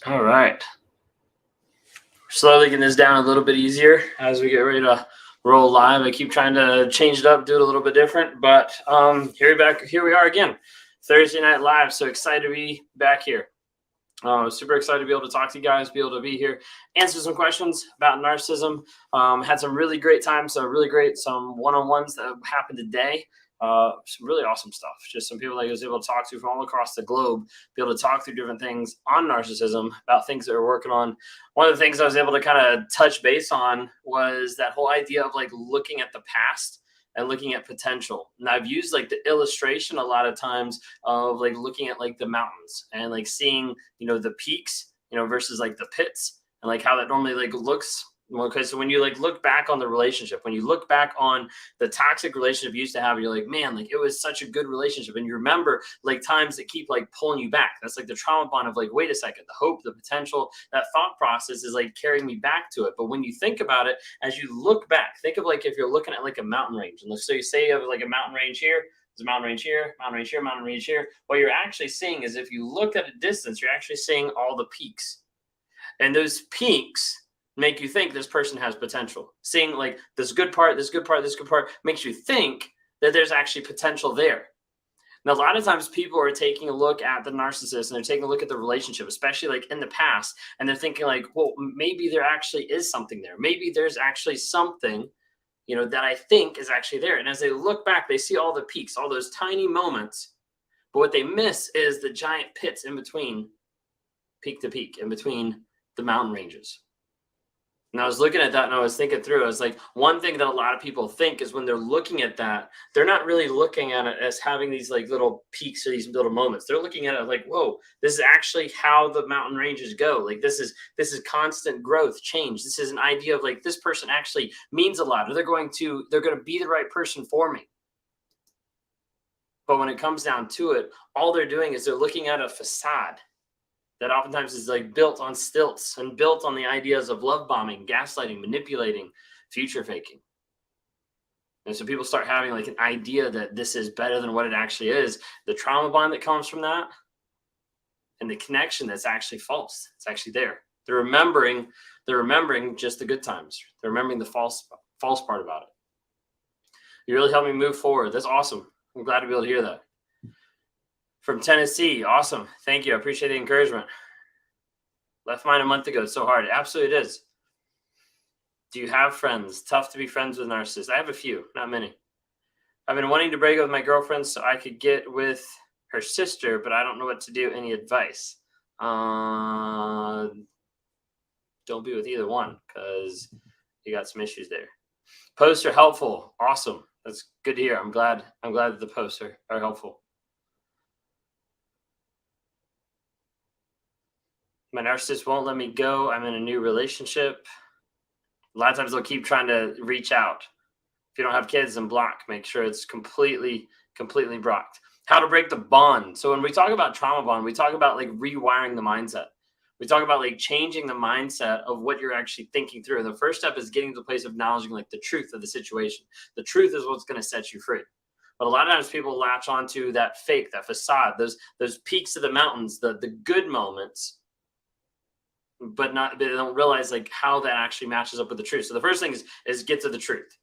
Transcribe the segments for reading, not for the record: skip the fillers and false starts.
All right. Slowly getting this down a little bit easier as we get ready to roll live. I keep trying to change it up, do it a little bit different, but here we are again, Thursday night live. So excited to be back here. Super excited to be able to talk to you guys, be able to be here, answer some questions about narcissism. Had some really great times, some one-on-ones that happened today. Some really awesome stuff. Just some people that I was able to talk to from all across the globe, be able to talk through different things on narcissism, about things that we're working on. One of the things I was able to kind of touch base on was that whole idea of like looking at the past and looking at potential. And I've used like the illustration a lot of times of like looking at like the mountains and like seeing, the peaks, versus like the pits, and like how that normally like looks. Okay, so when you like look back on the relationship, when you look back on the toxic relationship you used to have, you're like, man, like it was such a good relationship. And you remember like times that keep like pulling you back. That's like the trauma bond of like, wait a second, the hope, the potential, that thought process is like carrying me back to it. But when you think about it, as you look back, think of like if you're looking at like a mountain range, and so you say you have like a mountain range here, there's a mountain range here, mountain range here, mountain range here. What you're actually seeing is if you look at a distance, you're actually seeing all the peaks. And those peaks make you think this person has potential. Seeing like this good part, this good part, this good part makes you think that there's actually potential there. Now, a lot of times people are taking a look at the narcissist and they're taking a look at the relationship, especially like in the past, and they're thinking like, well, maybe there actually is something there. Maybe there's actually something, that I think is actually there. And as they look back, they see all the peaks, all those tiny moments. But what they miss is the giant pits in between peak to peak, in between the mountain ranges. And I was looking at that and I was thinking through, I was like, one thing that a lot of people think is when they're looking at that, they're not really looking at it as having these like little peaks or these little moments. They're looking at it like, whoa, this is actually how the mountain ranges go. Like this is constant growth, change. This is an idea of like, this person actually means a lot, or they're going to be the right person for me. But when it comes down to it, all they're doing is they're looking at a facade that oftentimes is like built on stilts and built on the ideas of love bombing, gaslighting, manipulating, future faking. And so people start having like an idea that this is better than what it actually is. The trauma bond that comes from that and the connection that's actually false. It's actually there. They're remembering just the good times. They're remembering the false part about it. You really helped me move forward. That's awesome. I'm glad to be able to hear that. From Tennessee. Awesome. Thank you. I appreciate the encouragement. Left mine a month ago. It's so hard. Absolutely it is. Do you have friends? Tough to be friends with narcissists. I have a few, not many. I've been wanting to break up with my girlfriend so I could get with her sister, but I don't know what to do. Any advice? Don't be with either one because you got some issues there. Posts are helpful. Awesome. That's good to hear. I'm glad that the posts are helpful. My narcissist won't let me go. I'm in a new relationship. A lot of times they'll keep trying to reach out. If you don't have kids, then block. Make sure it's completely blocked. How to break the bond. So when we talk about trauma bond, we talk about like rewiring the mindset. We talk about like changing the mindset of what you're actually thinking through. And the first step is getting to the place of acknowledging like the truth of the situation. The truth is what's going to set you free. But a lot of times people latch onto that fake, that facade, those peaks of the mountains, the good moments, but they don't realize like how that actually matches up with the truth. So the first thing is get to the truth.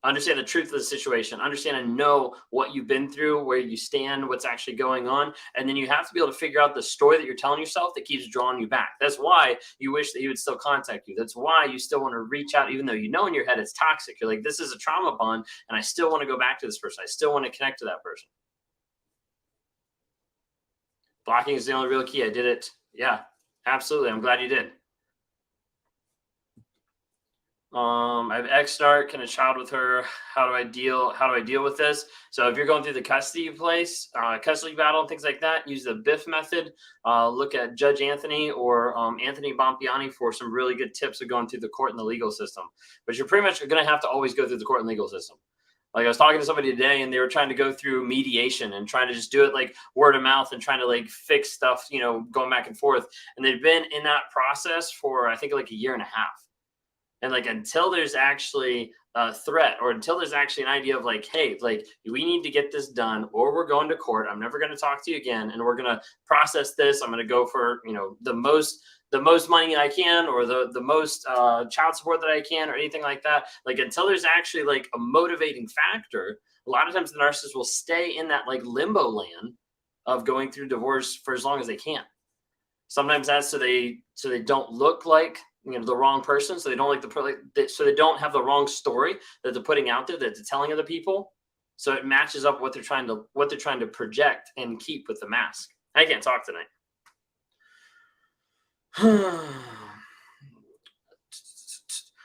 Understand the truth of the situation. Understand and know what you've been through, where you stand, what's actually going on. And then you have to be able to figure out the story that you're telling yourself that keeps drawing you back. That's why you wish that he would still contact you. That's why you still want to reach out, even though you know in your head it's toxic. You're like, this is a trauma bond, and I still want to go back to this person. I still want to connect to that person. Blocking is the only real key. I did it. Yeah, absolutely. I'm glad you did. I have ex-narc and a child with her. How do I deal with this? So if you're going through the custody battle and things like that, use the BIF method. Look at Judge Anthony or Anthony Bompiani for some really good tips of going through the court and the legal system. But you're pretty much going to have to always go through the court and legal system. Like I was talking to somebody today and they were trying to go through mediation and trying to just do it like word of mouth and trying to like fix stuff, going back and forth. And they've been in that process for, I think, like a year and a half. And like, until there's actually a threat, or until there's actually an idea of like, hey, like, we need to get this done, or we're going to court, I'm never going to talk to you again, and we're going to process this, I'm going to go for, you know, the most money I can, or the most child support that I can, or anything like that. Like, until there's actually like a motivating factor, a lot of times the narcissist will stay in that like limbo land of going through divorce for as long as they can. Sometimes that's so they don't look like, you know, the wrong person, so they don't so they don't have the wrong story that they're putting out there, that they're telling other people, so it matches up what they're trying to project and keep with the mask. I can't talk tonight.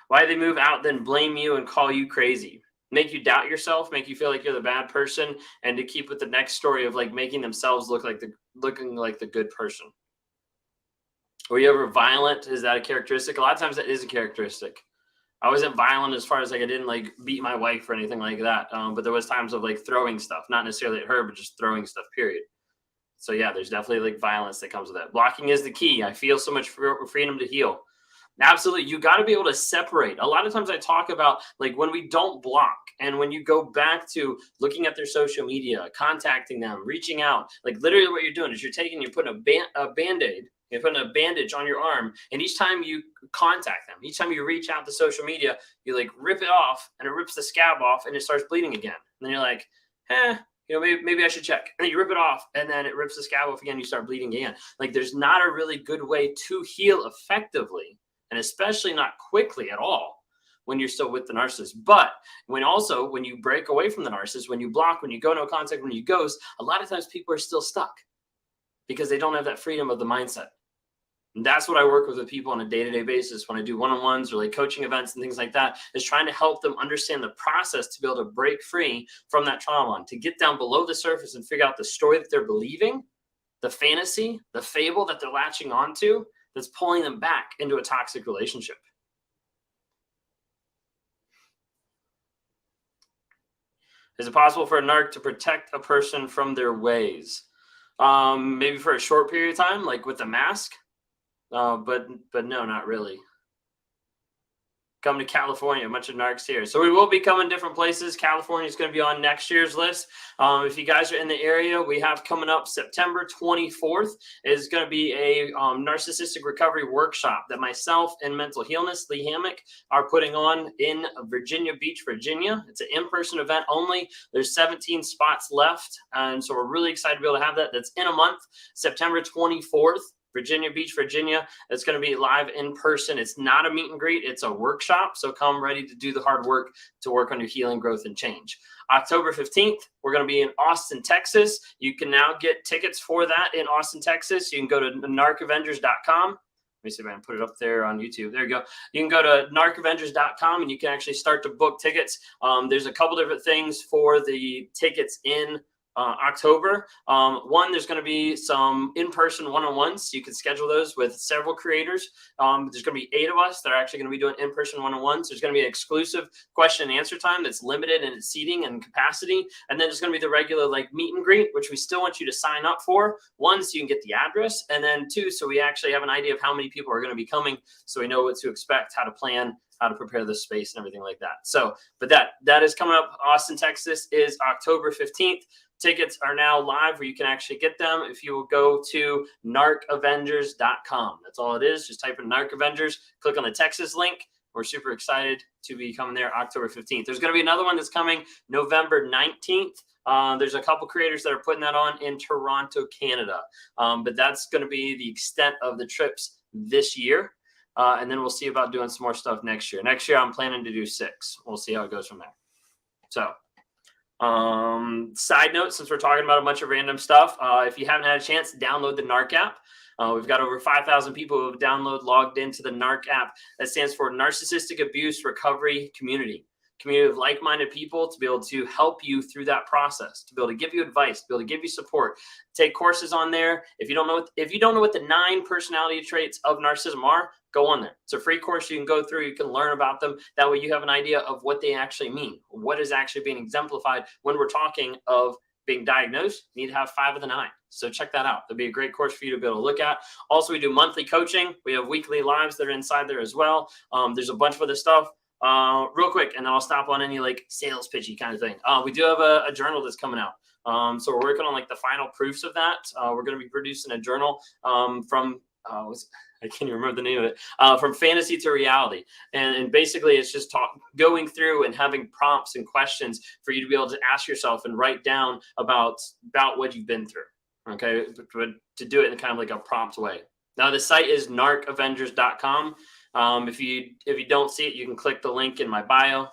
Why they move out, then blame you and call you crazy, make you doubt yourself, make you feel like you're the bad person, and to keep with the next story of like making themselves looking like the good person. Were you ever violent? Is that a characteristic? A lot of times that is a characteristic. I wasn't violent as far as like I didn't like beat my wife or anything like that. But there was times of like throwing stuff, not necessarily at her, but just throwing stuff, period. So yeah, there's definitely like violence that comes with that. Blocking is the key. I feel so much freedom to heal. Absolutely. You got to be able to separate. A lot of times I talk about like when we don't block, and when you go back to looking at their social media, contacting them, reaching out, like literally what you're doing is you're putting a Band-Aid, you're putting a bandage on your arm, and each time you contact them, each time you reach out to social media, you like rip it off, and it rips the scab off, and it starts bleeding again. And then you're like, you know, maybe I should check. And then you rip it off, and then it rips the scab off again. You start bleeding again. Like, there's not a really good way to heal effectively, and especially not quickly at all, when you're still with the narcissist. But when you break away from the narcissist, when you block, when you go no contact, when you ghost, a lot of times people are still stuck because they don't have that freedom of the mindset. And that's what I work with people on a day-to-day basis when I do one-on-ones or like coaching events and things like that, is trying to help them understand the process to be able to break free from that trauma, to get down below the surface and figure out the story that they're believing, the fantasy, the fable that they're latching onto, that's pulling them back into a toxic relationship. Is it possible for a narc to protect a person from their ways? Maybe for a short period of time, like with the mask. But no, not really. Come to California, a bunch of narcs here. So we will be coming different places. California is going to be on next year's list. If you guys are in the area, we have coming up September 24th is going to be a narcissistic recovery workshop that myself and Mental Healness, Lee Hammock, are putting on in Virginia Beach, Virginia. It's an in-person event only. There's 17 spots left. And so we're really excited to be able to have that. That's in a month, September 24th. Virginia Beach, Virginia. It's going to be live in person. It's not a meet and greet. It's a workshop. So come ready to do the hard work to work on your healing, growth, and change. October 15th, we're going to be in Austin, Texas. You can now get tickets for that in Austin, Texas. You can go to narcavengers.com. Let me see if I can put it up there on YouTube. There you go. You can go to narcavengers.com and you can actually start to book tickets. There's a couple different things for the tickets in October. One, there's going to be some in-person one-on-ones. You can schedule those with several creators. There's going to be 8 of us that are actually going to be doing in-person one-on-ones. There's going to be an exclusive question and answer time that's limited in its seating and capacity. And then there's going to be the regular like meet and greet, which we still want you to sign up for. 1, so you can get the address. And then 2, so we actually have an idea of how many people are going to be coming, so we know what to expect, how to plan, how to prepare the space and everything like that. So, but that is coming up. Austin, Texas is October 15th. Tickets are now live where you can actually get them. If you will go to narcavengers.com. That's all it is. Just type in Narc Avengers, click on the Texas link. We're super excited to be coming there October 15th. There's going to be another one that's coming November 19th. There's a couple creators that are putting that on in Toronto, Canada. But that's going to be the extent of the trips this year. And then we'll see about doing some more stuff next year. Next year, I'm planning to do 6. We'll see how it goes from there. So, side note, since we're talking about a bunch of random stuff, if you haven't had a chance, download the Narc app. We've got over 5,000 people who have logged into the Narc app. That stands for Narcissistic Abuse Recovery Community of like-minded people to be able to help you through that process, to be able to give you advice, to be able to give you support. Take courses on there. If you don't know what the 9 personality traits of narcissism are, go on there. It's a free course you can go through. You can learn about them. That way you have an idea of what they actually mean, what is actually being exemplified when we're talking of being diagnosed, you need to have 5 of the 9. So check that out. That'd be a great course for you to be able to look at. Also, we do monthly coaching. We have weekly lives that are inside there as well. There's a bunch of other stuff. Real quick, and then I'll stop on any like sales pitchy kind of thing. We do have a journal that's coming out. So we're working on like the final proofs of that. We're going to be producing a journal from I can't even remember the name of it, from fantasy to reality. And basically it's just going through and having prompts and questions for you to be able to ask yourself and write down about what you've been through. Okay. But to do it in kind of like a prompt way. Now the site is narcavengers.com. If you don't see it, you can click the link in my bio.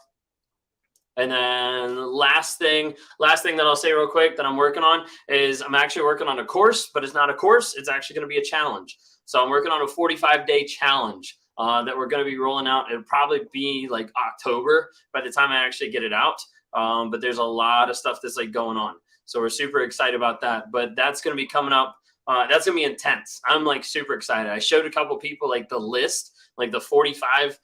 And then last thing that I'll say real quick that I'm working on is I'm actually working on a course, but it's not a course. It's actually going to be a challenge. So I'm working on a 45-day challenge that we're going to be rolling out. It'll probably be like October by the time I actually get it out. But there's a lot of stuff that's like going on. So we're super excited about that. But that's going to be coming up. That's going to be intense. I'm like super excited. I showed a couple people like the list, like the 45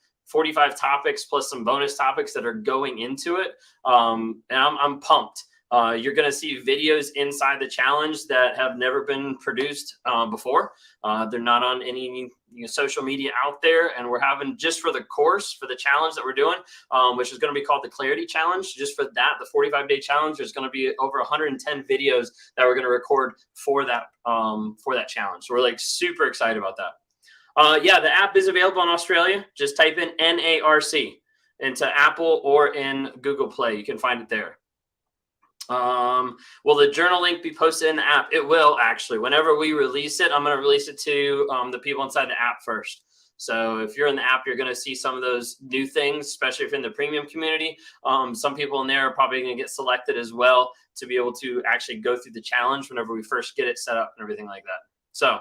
topics plus some bonus topics that are going into it. And I'm pumped. You're going to see videos inside the challenge that have never been produced before. They're not on any social media out there. And we're having, just for the course, for the challenge that we're doing, which is going to be called the Clarity Challenge. Just for that, the 45-day challenge, there's going to be over 110 videos that we're going to record for that challenge. So we're like super excited about that. Yeah, the app is available in Australia. Just type in NARC into Apple or in Google Play. You can find it there. Will the journal link be posted in the app? It will, actually. Whenever we release it, I'm going to release it to the people inside the app first. So if you're in the app, you're going to see some of those new things, especially if you're in the premium community. Some people in there are probably going to get selected as well to be able to actually go through the challenge whenever we first get it set up and everything like that. So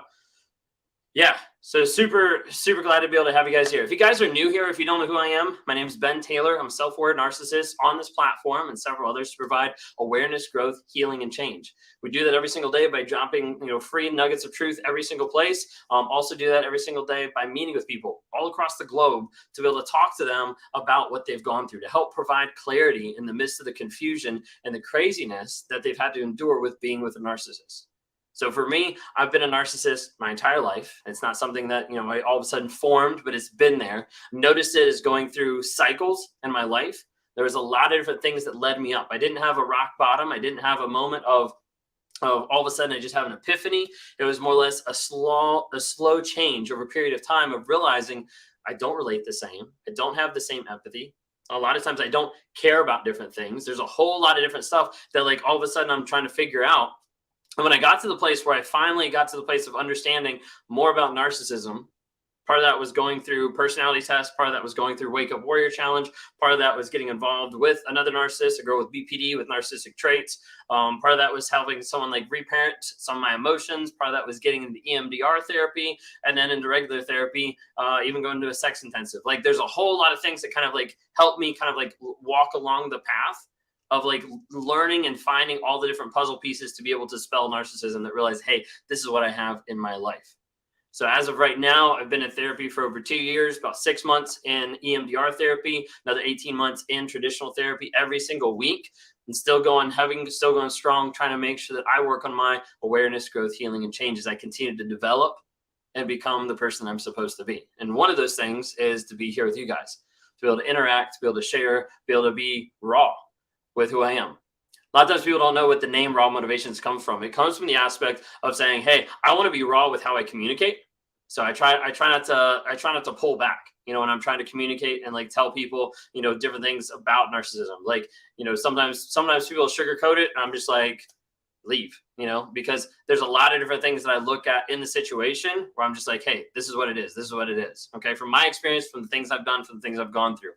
yeah, so super glad to be able to have you guys here. If you guys are new here, if you don't know who I am, my name is Ben Taylor. I'm a self-aware narcissist on this platform and several others to provide awareness, growth, healing, and change. We do that every single day by dropping free nuggets of truth every single place. Also do that every single day by meeting with people all across the globe to be able to talk to them about what they've gone through, to help provide clarity in the midst of the confusion and the craziness that they've had to endure with being with a narcissist. So for me, I've been a narcissist my entire life. It's not something that, I all of a sudden formed, but it's been there. Noticed it as going through cycles in my life. There was a lot of different things that led me up. I didn't have a rock bottom. I didn't have a moment of all of a sudden I just have an epiphany. It was more or less a slow change over a period of time of realizing I don't relate the same. I don't have the same empathy. A lot of times I don't care about different things. There's a whole lot of different stuff that like all of a sudden I'm trying to figure out. And when I got to the place where I finally got to the place of understanding more about narcissism, part of that was going through personality tests. Part of that was going through Wake Up Warrior Challenge. Part of that was getting involved with another narcissist, a girl with BPD with narcissistic traits. Part of that was helping someone like reparent some of my emotions. Part of that was getting into EMDR therapy and then into regular therapy, even going to a sex intensive. Like there's a whole lot of things that kind of like help me kind of like walk along the path of like learning and finding all the different puzzle pieces to be able to spell narcissism that realize, hey, this is what I have in my life. So as of right now, I've been in therapy for over 2 years, about 6 months in EMDR therapy, another 18 months in traditional therapy every single week, and still going strong, trying to make sure that I work on my awareness, growth, healing, and change as I continue to develop and become the person I'm supposed to be. And one of those things is to be here with you guys, to be able to interact, to be able to share, be able to be raw with who I am. A lot of times people don't know what the name Raw Motivations comes from. It comes from the aspect of saying, hey, I want to be raw with how I communicate. So I try not to pull back, when I'm trying to communicate and like tell people, different things about narcissism. Like, sometimes people sugarcoat it and I'm just like, leave, because there's a lot of different things that I look at in the situation where I'm just like, hey, this is what it is. This is what it is. Okay. From my experience, from the things I've done, from the things I've gone through.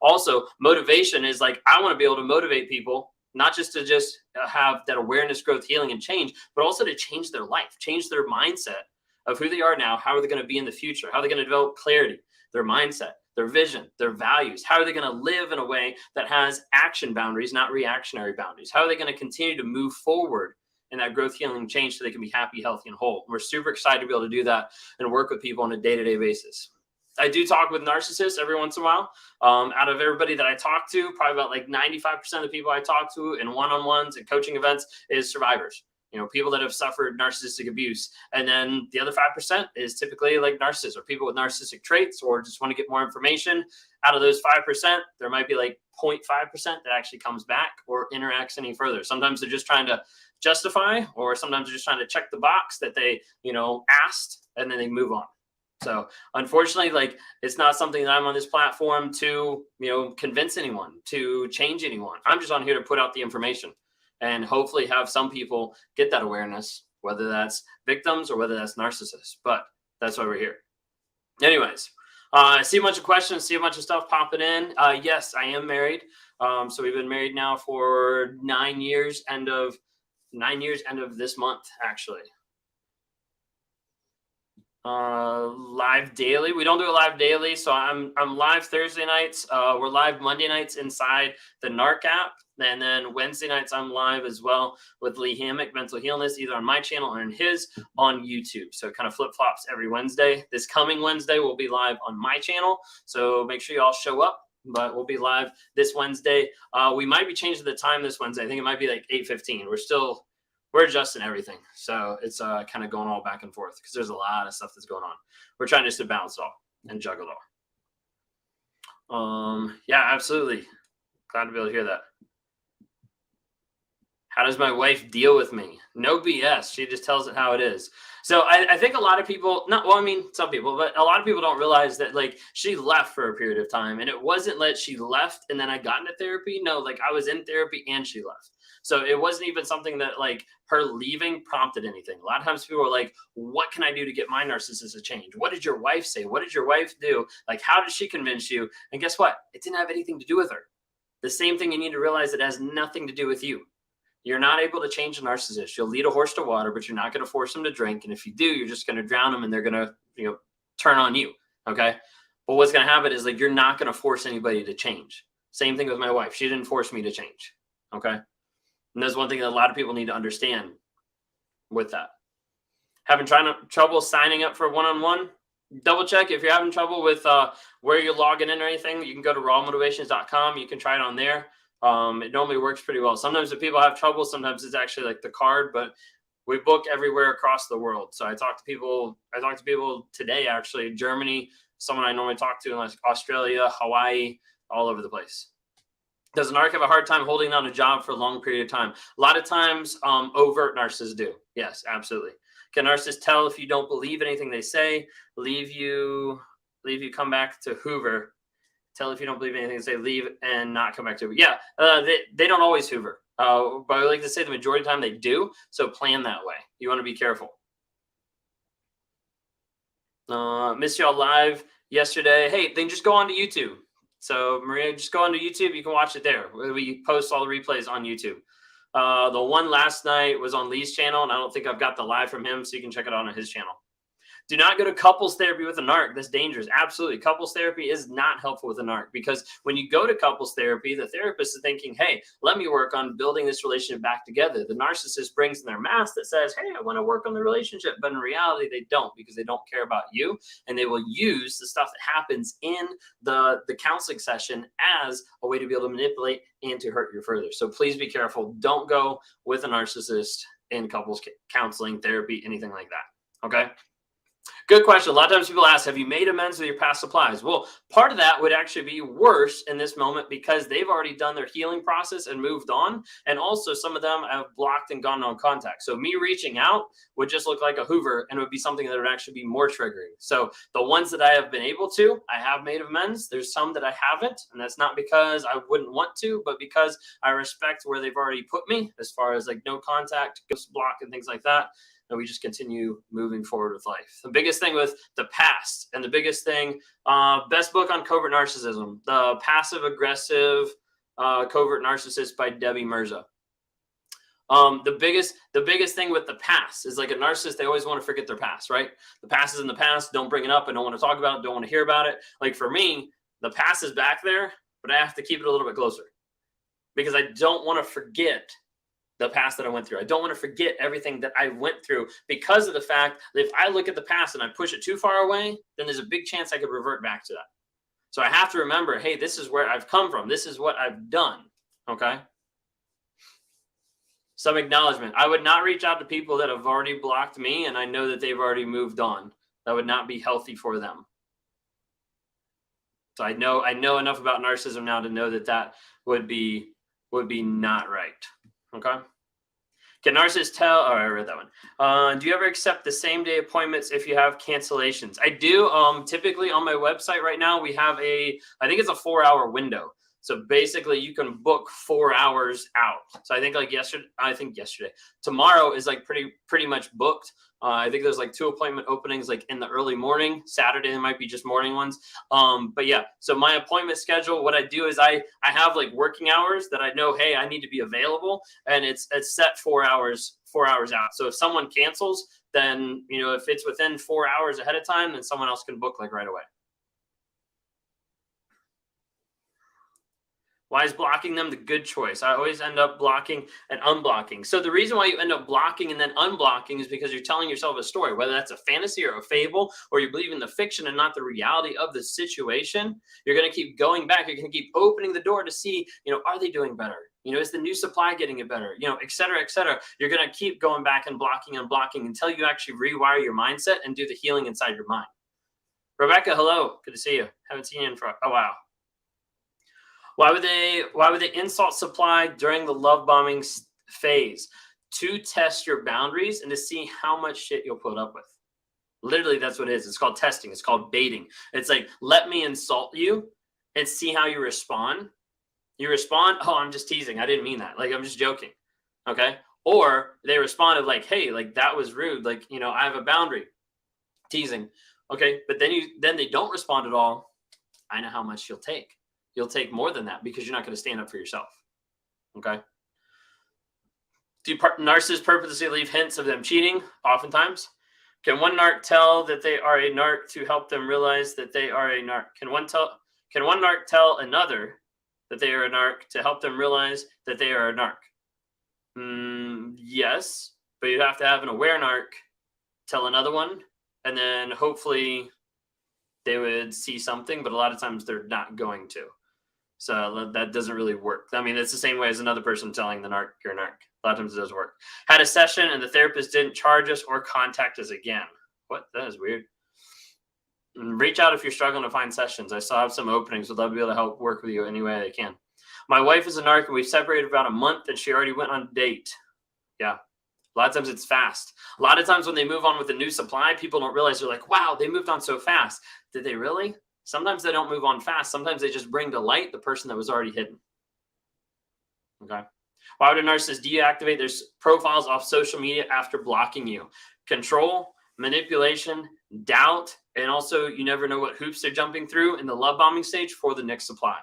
Also, motivation is like, I want to be able to motivate people, not just to have that awareness, growth, healing, and change, but also to change their life, change their mindset of who they are now. How are they going to be in the future? How are they going to develop clarity, their mindset, their vision, their values? How are they going to live in a way that has action boundaries, not reactionary boundaries? How are they going to continue to move forward in that growth, healing, and change so they can be happy, healthy, and whole? We're super excited to be able to do that and work with people on a day-to-day basis. I do talk with narcissists every once in a while. Out of everybody that I talk to, probably about like 95% of the people I talk to in one-on-ones and coaching events is survivors. People that have suffered narcissistic abuse. And then the other 5% is typically like narcissists or people with narcissistic traits or just want to get more information. Out of those 5%, there might be like 0.5% that actually comes back or interacts any further. Sometimes they're just trying to justify, or sometimes they're just trying to check the box that they, asked, and then they move on. So unfortunately, like, it's not something that I'm on this platform to, convince anyone, to change anyone. I'm just on here to put out the information and hopefully have some people get that awareness, whether that's victims or whether that's narcissists. But that's why we're here. Anyways, I see a bunch of questions, see a bunch of stuff popping in. Yes, I am married. So we've been married now for 9 years, end of this month, actually. Live daily. We don't do it live daily. So I'm live Thursday nights. We're live Monday nights inside the Narc app. And then Wednesday nights I'm live as well with Lee Hammock, Mental Healness, either on my channel or in his on YouTube. So it kind of flip-flops every Wednesday. This coming Wednesday we'll be live on my channel. So make sure you all show up. But we'll be live this Wednesday. We might be changing the time this Wednesday. I think it might be like 8:15. We're adjusting everything. So it's kind of going all back and forth because there's a lot of stuff that's going on. We're trying just to balance it all and juggle it all. Yeah, absolutely. Glad to be able to hear that. How does my wife deal with me? No BS. She just tells it how it is. So I think a lot of people, some people, but a lot of people don't realize that, like, she left for a period of time, and it wasn't that she left and then I got into therapy. No, like, I was in therapy and she left. So it wasn't even something that, like, her leaving prompted anything. A lot of times people are like, what can I do to get my narcissist to change? What did your wife say? What did your wife do? Like, how did she convince you? And guess what? It didn't have anything to do with her. The same thing, you need to realize it has nothing to do with you. You're not able to change a narcissist. You'll lead a horse to water, but you're not going to force them to drink. And if you do, you're just going to drown them and they're going to, turn on you. Okay. But what's going to happen is, like, you're not going to force anybody to change. Same thing with my wife. She didn't force me to change. Okay. And that's one thing that a lot of people need to understand with that. Having trouble signing up for one-on-one? Double check if you're having trouble with where you're logging in or anything. You can go to rawmotivations.com. You can try it on there. It normally works pretty well. Sometimes if people have trouble, sometimes it's actually like the card, but we book everywhere across the world. So I talked to people today, actually, Germany, someone I normally talk to in, like, Australia, Hawaii, all over the place. Does a narc have a hard time holding down a job for a long period of time? A lot of times, overt narcissists do. Yes, absolutely. Can narcissists tell if you don't believe anything they say? Leave you come back to Hoover. Tell if you don't believe anything they say, leave and not come back to Hoover. Yeah, they don't always Hoover. But I like to say the majority of the time they do. So plan that way. You want to be careful. Missed y'all live yesterday. Hey, then just go on to YouTube. So Maria, just go onto YouTube. You can watch it there. We post all the replays on YouTube. The one last night was on Lee's channel, and I don't think I've got the live from him, so you can check it out on his channel. Do not go to couples therapy with a narc. That's dangerous. Absolutely. Couples therapy is not helpful with a narc, because when you go to couples therapy, the therapist is thinking, hey, let me work on building this relationship back together. The narcissist brings in their mask that says, hey, I want to work on the relationship. But in reality, they don't, because they don't care about you. And they will use the stuff that happens in the counseling session as a way to be able to manipulate and to hurt you further. So please be careful. Don't go with a narcissist in couples counseling, therapy, anything like that. Okay? Good question. A lot of times people ask, have you made amends with your past supplies? Well, part of that would actually be worse in this moment because they've already done their healing process and moved on. And also some of them have blocked and gone on contact. So me reaching out would just look like a Hoover, and it would be something that would actually be more triggering. So the ones that I have been able to, I have made amends. There's some that I haven't. And that's not because I wouldn't want to, but because I respect where they've already put me as far as like no contact, ghost block, and things like that. And we just continue moving forward with life. The biggest thing with the past, and the biggest thing, best book on covert narcissism, The Passive Aggressive Covert Narcissist by Debbie Mirza. The biggest thing with the past is, like, a narcissist, they always want to forget their past, right? The past is in the past. Don't bring it up. I don't want to talk about it. Don't want to hear about it. Like, for me, the past is back there, but I have to keep it a little bit closer because I don't want to forget the past that I went through. I don't want to forget everything that I went through, because of the fact that if I look at the past and I push it too far away, then there's a big chance I could revert back to that. So I have to remember, hey, this is where I've come from. This is what I've done. Okay. Some acknowledgement. I would not reach out to people that have already blocked me and I know that they've already moved on. That would not be healthy for them. So I know enough about narcissism now to know that that would be not right. Okay. Can narcissists tell? Oh, I read that one. Do you ever accept the same day appointments if you have cancellations? I do. Typically on my website right now, we have I think it's a 4-hour window. So basically you can book 4 hours out. So I think like yesterday, tomorrow is like pretty much booked. I think there's like 2 appointment openings like in the early morning. Saturday, there might be just morning ones. But yeah, so my appointment schedule, what I do is I have like working hours that I know, hey, I need to be available, and it's set 4 hours out. So if someone cancels, then, you know, if it's within 4 hours ahead of time, then someone else can book like right away. Why is blocking them the good choice? I always end up blocking and unblocking. So the reason why you end up blocking and then unblocking is because you're telling yourself a story, whether that's a fantasy or a fable, or you believe in the fiction and not the reality of the situation. You're going to keep going back. You're going to keep opening the door to see, you know, are they doing better? You know, is the new supply getting it better? You know, et cetera, et cetera. You're going to keep going back and blocking until you actually rewire your mindset and do the healing inside your mind. Rebecca, hello. Good to see you. Haven't seen you in a while. Why would they insult supply during the love bombing phase? To test your boundaries and to see how much shit you'll put up with. Literally, that's what it is. It's called testing. It's called baiting. It's like, let me insult you and see how you respond. You respond, oh, I'm just teasing. I didn't mean that. Like, I'm just joking. Okay. Or they responded like, hey, like that was rude. Like, you know, I have a boundary. Teasing. Okay. But then they don't respond at all. I know how much you'll take. You'll take more than that because you're not going to stand up for yourself. Okay. Do narcissists purposely leave hints of them cheating? Oftentimes. Can one narc tell that they are a narc to help them realize that they are a narc? Can one narc tell another that they are a narc to help them realize that they are a narc? Yes, but you have to have an aware narc tell another one, and then hopefully they would see something, but a lot of times they're not going to. So that doesn't really work. I mean, it's the same way as another person telling the narc you're a narc. A lot of times it doesn't work. Had a session and the therapist didn't charge us or contact us again. What? That is weird. Reach out if you're struggling to find sessions. I still have some openings. Would love to be able to help work with you any way I can. My wife is a narc and we've separated about a month and she already went on a date. Yeah. A lot of times it's fast. A lot of times when they move on with a new supply, people don't realize. They're like, wow, they moved on so fast. Did they really? Sometimes they don't move on fast. Sometimes they just bring to light the person that was already hidden. Okay. Why would a narcissist deactivate their profiles off social media after blocking you? Control, manipulation, doubt, and also you never know what hoops they're jumping through in the love bombing stage for the next supply.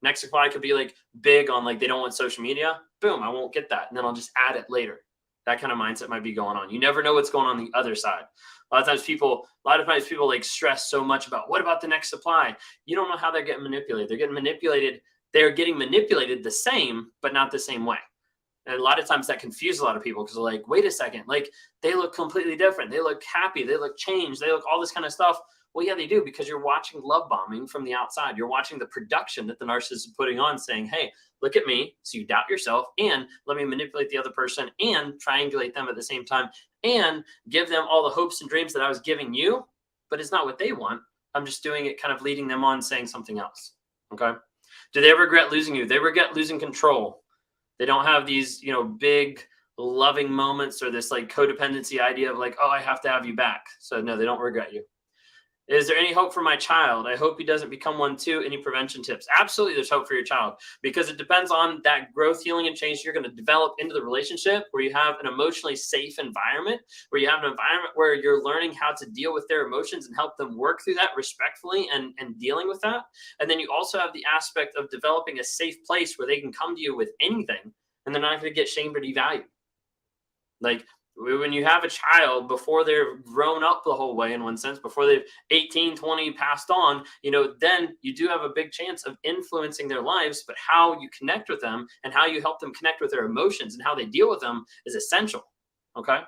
Next supply could be like big on like they don't want social media. Boom, I won't get that. And then I'll just add it later. That kind of mindset might be going on. You never know what's going on the other side. A lot of times people like stress so much about what about the next supply? You don't know how they're getting manipulated. They're getting manipulated the same, but not the same way. And a lot of times that confuses a lot of people because they're like, wait a second, like they look completely different. They look happy. They look changed. They look all this kind of stuff. Well, yeah, they do, because you're watching love bombing from the outside. You're watching the production that the narcissist is putting on saying, hey, look at me. So you doubt yourself and let me manipulate the other person and triangulate them at the same time and give them all the hopes and dreams that I was giving you, but it's not what they want. I'm just doing it, kind of leading them on saying something else. Okay. Do they ever regret losing you? They regret losing control. They don't have these, you know, big loving moments or this like codependency idea of like, oh, I have to have you back. So no, they don't regret you. Is there any hope for my child? I hope he doesn't become one too. Any prevention tips? Absolutely, there's hope for your child, because it depends on that growth, healing, and change you're going to develop into the relationship, where you have an emotionally safe environment, where you have an environment where you're learning how to deal with their emotions and help them work through that respectfully and dealing with that. And then you also have the aspect of developing a safe place where they can come to you with anything and they're not going to get shamed or devalued. Like, when you have a child before they're grown up the whole way, in one sense, before they've 18, 20 passed on, then you do have a big chance of influencing their lives. But how you connect with them and how you help them connect with their emotions and how they deal with them is essential. Okay.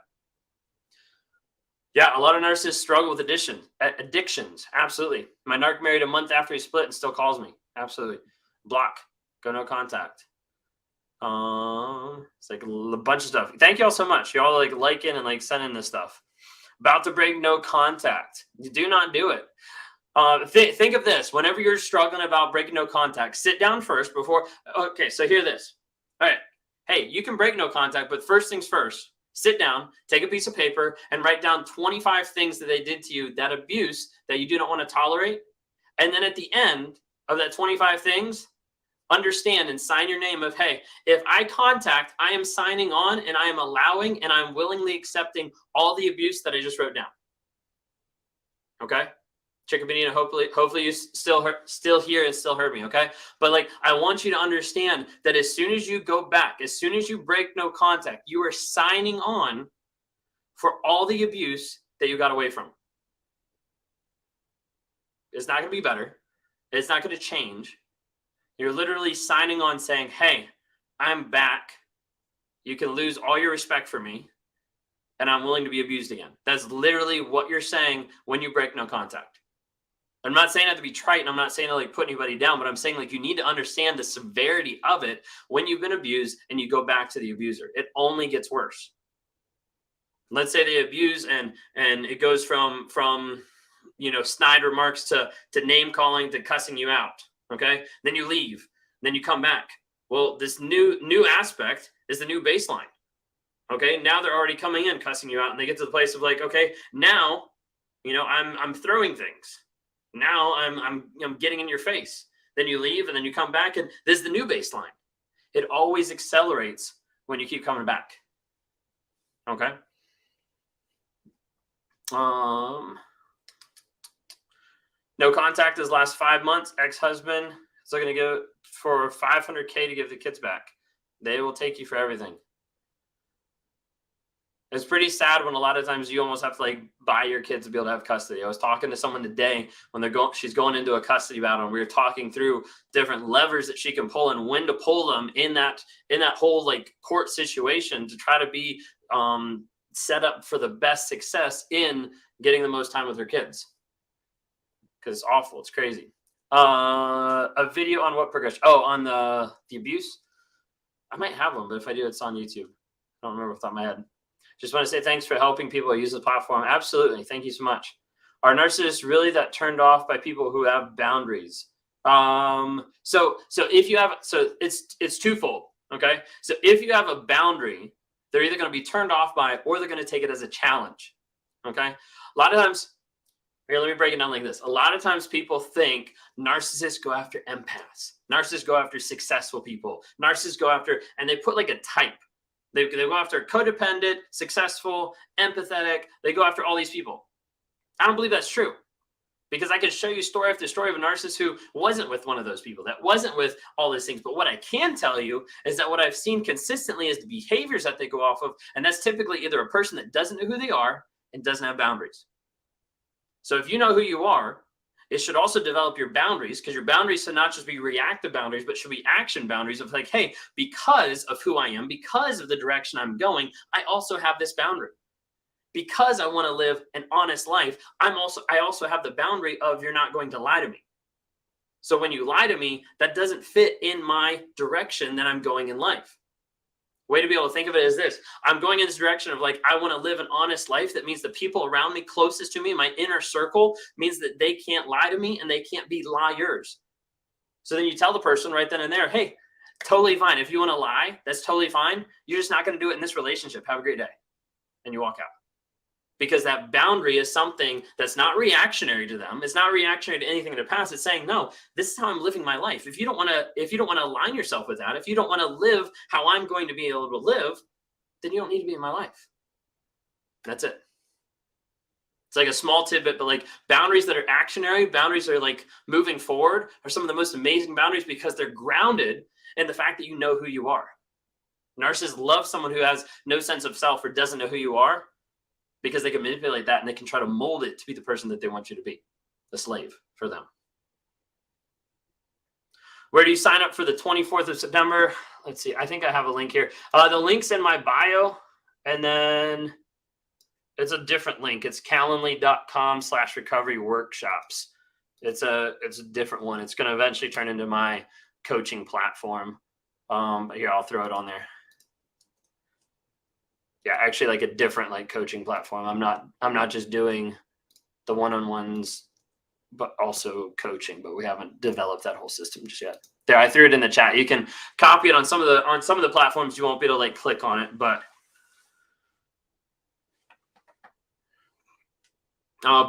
Yeah, a lot of narcissists struggle with addictions. Absolutely. My narc married a month after he split and still calls me. Absolutely. Block. Go no contact. It's like a bunch of stuff. Thank you all so much. Y'all liking and sending this stuff. About to break no contact. You do not do it. Think of this. Whenever you're struggling about breaking no contact, sit down first before. Okay, so hear this. All right. Hey, you can break no contact, but first things first. Sit down, take a piece of paper, and write down 25 things that they did to you, that abuse that you do not want to tolerate. And then at the end of that 25 things, understand and sign your name of, hey, if I contact, I am signing on and I am allowing and I'm willingly accepting all the abuse that I just wrote down. Okay? Chicken Benita, hopefully you still here and still heard me, okay? But I want you to understand that as soon as you go back, as soon as you break no contact, you are signing on for all the abuse that you got away from. It's not going to be better. It's not going to change. You're literally signing on saying, hey, I'm back. You can lose all your respect for me, and I'm willing to be abused again. That's literally what you're saying when you break no contact. I'm not saying that to be trite, and I'm not saying to put anybody down, but I'm saying you need to understand the severity of it when you've been abused and you go back to the abuser. It only gets worse. Let's say they abuse and it goes from snide remarks to name calling to cussing you out. Okay, then you leave, then you come back. Well, this new aspect is the new baseline. Okay, now they're already coming in cussing you out, and they get to the place of okay, now I'm throwing things. Now I'm getting in your face. Then you leave and then you come back, and this is the new baseline. It always accelerates when you keep coming back. Okay. No contact his last 5 months. Ex-husband is looking to go for $500K to give the kids back. They will take you for everything. It's pretty sad when a lot of times you almost have to buy your kids to be able to have custody. I was talking to someone today when she's going into a custody battle, and we were talking through different levers that she can pull and when to pull them in that whole court situation to try to be set up for the best success in getting the most time with her kids. Because it's awful. It's crazy. A video on what progression? Oh, on the abuse? I might have one, but if I do, it's on YouTube. I don't remember off the top of my head. Just want to say thanks for helping people use the platform. Absolutely. Thank you so much. Are narcissists really that turned off by people who have boundaries? So if you have, it's twofold. Okay. So if you have a boundary, they're either going to be turned off by it or they're going to take it as a challenge. Okay. A lot of times, here, let me break it down like this. A lot of times people think narcissists go after empaths. Narcissists go after successful people. Narcissists go after, and they put a type. They go after codependent, successful, empathetic. They go after all these people. I don't believe that's true, because I could show you story after story of a narcissist who wasn't with one of those people, that wasn't with all these things. But what I can tell you is that what I've seen consistently is the behaviors that they go off of. And that's typically either a person that doesn't know who they are and doesn't have boundaries. So if you know who you are, it should also develop your boundaries, because your boundaries should not just be reactive boundaries, but should be action boundaries of hey, because of who I am, because of the direction I'm going, I also have this boundary. Because I want to live an honest life, I also have the boundary of you're not going to lie to me. So when you lie to me, that doesn't fit in my direction that I'm going in life. Way to be able to think of it is this. I'm going in this direction of I want to live an honest life. That means the people around me, closest to me, my inner circle, means that they can't lie to me and they can't be liars. So then you tell the person right then and there, hey, totally fine. If you want to lie, that's totally fine. You're just not going to do it in this relationship. Have a great day. And you walk out. Because that boundary is something that's not reactionary to them. It's not reactionary to anything in the past. It's saying, no, this is how I'm living my life. If you don't want to align yourself with that, if you don't want to live how I'm going to be able to live, then you don't need to be in my life. That's it. It's a small tidbit, but boundaries that are actionary, boundaries that are moving forward, are some of the most amazing boundaries, because they're grounded in the fact that you know who you are. Narcissists love someone who has no sense of self or doesn't know who you are, because they can manipulate that and they can try to mold it to be the person that they want you to be, the slave for them. Where do you sign up for the 24th of September? Let's see. I think I have a link here. The link's in my bio, and then it's a different link. It's calendly.com/recovery workshops. It's a different one. It's going to eventually turn into my coaching platform. But here, I'll throw it on there. Yeah, actually, like a different like coaching platform. I'm not just doing the one-on-ones, but also coaching. But we haven't developed that whole system just yet. There, I threw it in the chat. You can copy it on some of the platforms. You won't be able to like click on it, but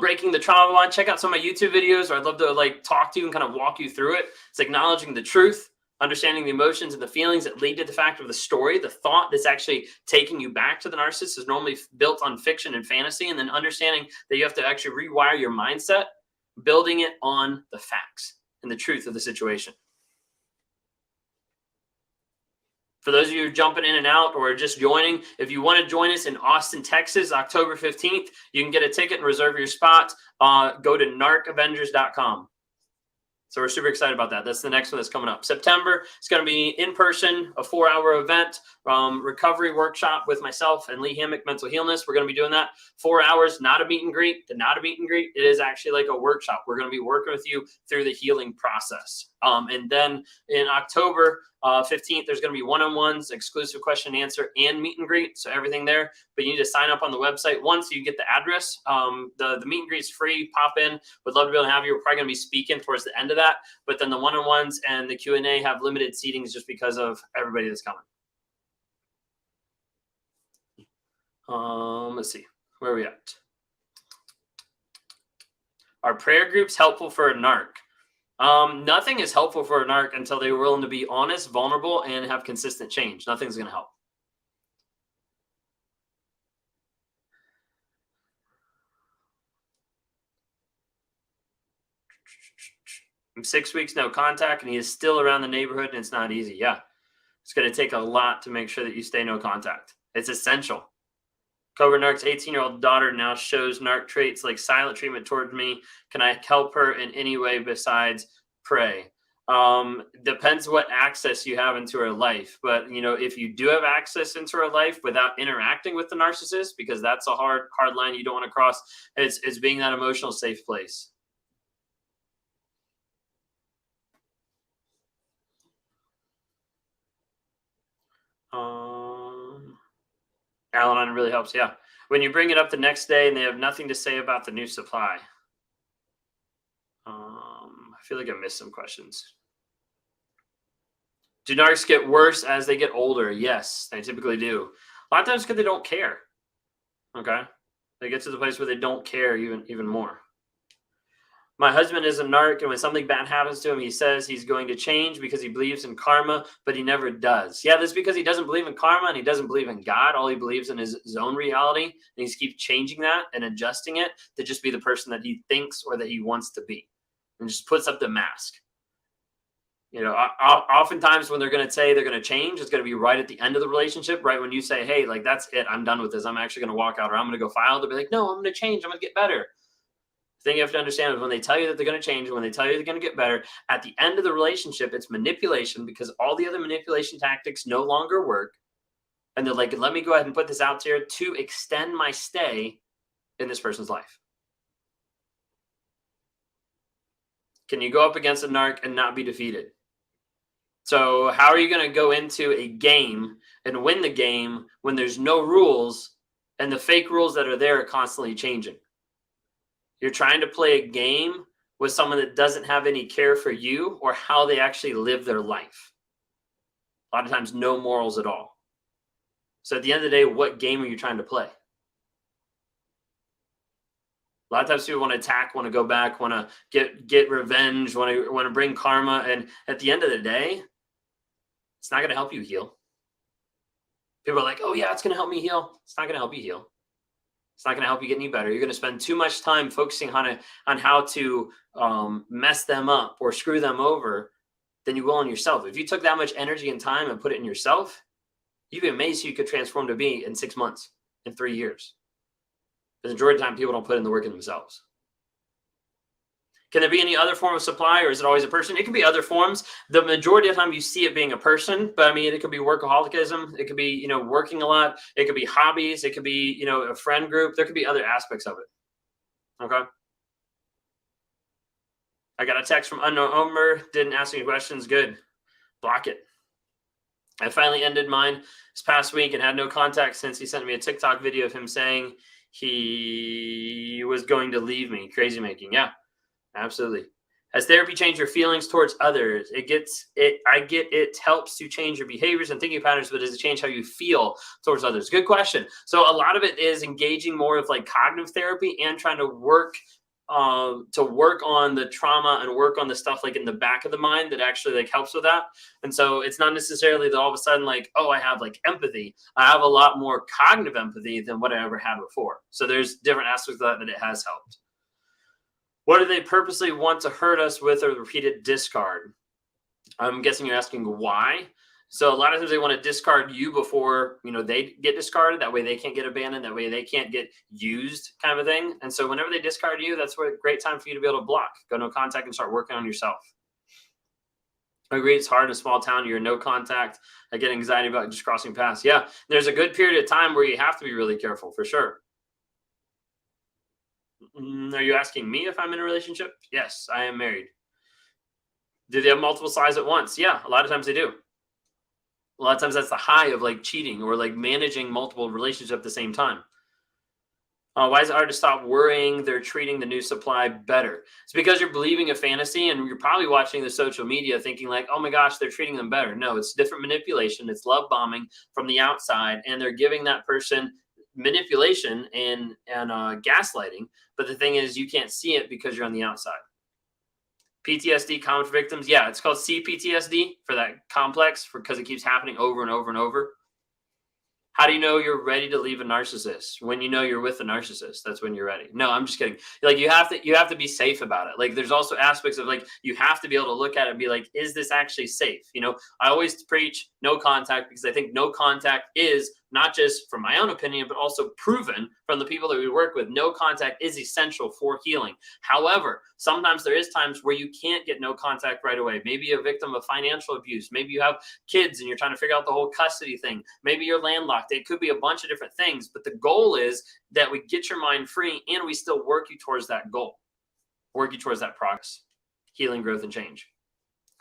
breaking the trauma bond. Check out some of my YouTube videos, or I'd love to like talk to you and kind of walk you through it. It's acknowledging the truth, understanding the emotions and the feelings that lead to the fact of the story. The thought that's actually taking you back to the narcissist is normally built on fiction and fantasy, and then understanding that you have to actually rewire your mindset, building it on the facts and the truth of the situation. For those of you jumping in and out or just joining, if you want to join us in Austin, Texas, October 15th, you can get a ticket and reserve your spot. Go to narcavengers.com. So we're super excited about that. That's the next one that's coming up. September, it's going to be in person, a 4-hour event, recovery workshop with myself and Lee Hammock, Mental Healness. We're going to be doing that 4 hours, not a meet and greet. Not a meet and greet. It is actually like a workshop. We're going to be working with you through the healing process. And then in October 15th, there's going to be one-on-ones, exclusive question and answer, and meet and greet. So everything there. But you need to sign up on the website once you get the address. The meet and greet is free. Pop in. Would love to be able to have you. We're probably going to be speaking towards the end of that. But then the one-on-ones and the Q&A have limited seatings just because of everybody that's coming. Let's see. Where are we at? Are prayer groups helpful for a narc? Nothing is helpful for a narc until they're willing to be honest, vulnerable, and have consistent change. Nothing's going to help. I'm 6 weeks, no contact, and he is still around the neighborhood, and it's not easy. Yeah. It's going to take a lot to make sure that you stay no contact. It's essential. Covert Narc's 18-year-old daughter now shows narc traits like silent treatment towards me. Can I help her in any way besides pray? Depends what access you have into her life. But, you know, if you do have access into her life without interacting with the narcissist, because that's a hard line you don't want to cross, it's being that emotional safe place. Al-Anon really helps. Yeah. When you bring it up the next day and they have nothing to say about the new supply. I feel like I missed some questions. Do narcs get worse as they get older? Yes, they typically do. A lot of times because they don't care. Okay. They get to the place where they don't care even more. My husband is a narc, and when something bad happens to him, he says he's going to change because he believes in karma, but he never does. Yeah, that's because he doesn't believe in karma and he doesn't believe in God. All he believes in is his own reality, and he keeps changing that and adjusting it to just be the person that he thinks or that he wants to be, and just puts up the mask. You know, oftentimes when they're going to say they're going to change, it's going to be right at the end of the relationship, right when you say, hey, like, that's it, I'm done with this, I'm actually going to walk out, or I'm going to go file. They'll be like, no, I'm going to change, I'm going to get better. The thing you have to understand is when they tell you that they're going to change, when they tell you they're going to get better, at the end of the relationship, it's manipulation, because all the other manipulation tactics no longer work. And they're like, let me go ahead and put this out there to extend my stay in this person's life. Can you go up against a narc and not be defeated? So how are you going to go into a game and win the game when there's no rules and the fake rules that are there are constantly changing? You're trying to play a game with someone that doesn't have any care for you or how they actually live their life. A lot of times, no morals at all. So at the end of the day, what game are you trying to play? A lot of times people want to attack, want to go back, want to get revenge, want to bring karma. And at the end of the day, it's not going to help you heal. People are like, oh yeah, it's going to help me heal. It's not going to help you heal. It's not going to help you get any better. You're going to spend too much time focusing on how to mess them up or screw them over than you will on yourself. If you took that much energy and time and put it in yourself, You'd be amazed who you could transform to be in 6 months, in 3 years. The majority of the time, people don't put in the work in themselves. Can there be any other form of supply, or is it always a person? It can be other forms. The majority of the time you see it being a person, but I mean, it could be workaholicism. It could be, working a lot. It could be hobbies. It could be, a friend group. There could be other aspects of it. Okay. I got a text from unknown owner. Didn't ask any questions. Good. Block it. I finally ended mine this past week and had no contact since he sent me a TikTok video of him saying he was going to leave me. Crazy making. Yeah. Absolutely. Has therapy changed your feelings towards others? I get it helps to change your behaviors and thinking patterns, but does it change how you feel towards others? Good question. So a lot of it is engaging more with like cognitive therapy and trying to work on the trauma and work on the stuff like in the back of the mind that actually like helps with that. And so it's not necessarily that all of a sudden like, oh, I have like empathy. I have a lot more cognitive empathy than what I ever had before. So there's different aspects of that it has helped. What do they purposely want to hurt us with a repeated discard? I'm guessing you're asking why. So a lot of times they want to discard you before, they get discarded. That way they can't get abandoned. That way they can't get used, kind of a thing. And so whenever they discard you, that's a great time for you to be able to block, go no contact, and start working on yourself. I agree. It's hard in a small town. You're no contact. I get anxiety about just crossing paths. Yeah. There's a good period of time where you have to be really careful, for sure. Are you asking me if I'm in a relationship? Yes, I am married. Do they have multiple sides at once? Yeah, a lot of times they do. A lot of times that's the high of like cheating or like managing multiple relationships at the same time. Why is it hard to stop worrying they're treating the new supply better? It's because you're believing a fantasy and you're probably watching the social media thinking like, oh my gosh, they're treating them better. No, it's different manipulation. It's love bombing from the outside, and they're giving that person manipulation and gaslighting. But the thing is, you can't see it because you're on the outside. PTSD common for victims. Yeah, it's called CPTSD for that complex because it keeps happening over and over and over. How do you know you're ready to leave a narcissist? When you know you're with a narcissist, that's when you're ready. No, I'm just kidding. Like you have to be safe about it. Like there's also aspects of like, you have to be able to look at it and be like, is this actually safe? I always preach no contact because I think no contact is not just from my own opinion, but also proven from the people that we work with. No contact is essential for healing. However, sometimes there is times where you can't get no contact right away. Maybe you're a victim of financial abuse. Maybe you have kids and you're trying to figure out the whole custody thing. Maybe you're landlocked. It could be a bunch of different things, but the goal is that we get your mind free and we still work you towards that goal, work you towards that progress, healing, growth, and change.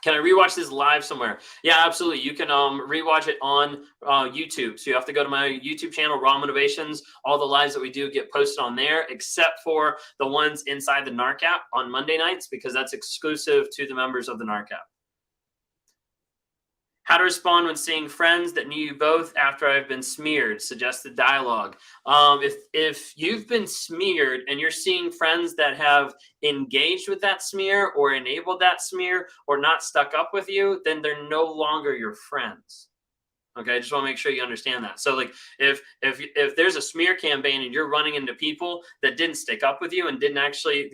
Can I rewatch this live somewhere? Yeah, absolutely. You can rewatch it on YouTube. So you have to go to my YouTube channel, Raw Motivations. All the lives that we do get posted on there, except for the ones inside the Narc app on Monday nights, because that's exclusive to the members of the Narc app. How to respond when seeing friends that knew you both after I've been smeared. Suggested dialogue. If you've been smeared and you're seeing friends that have engaged with that smear or enabled that smear or not stuck up with you, then they're no longer your friends. Okay, I just want to make sure you understand that. So like if there's a smear campaign and you're running into people that didn't stick up with you and didn't actually,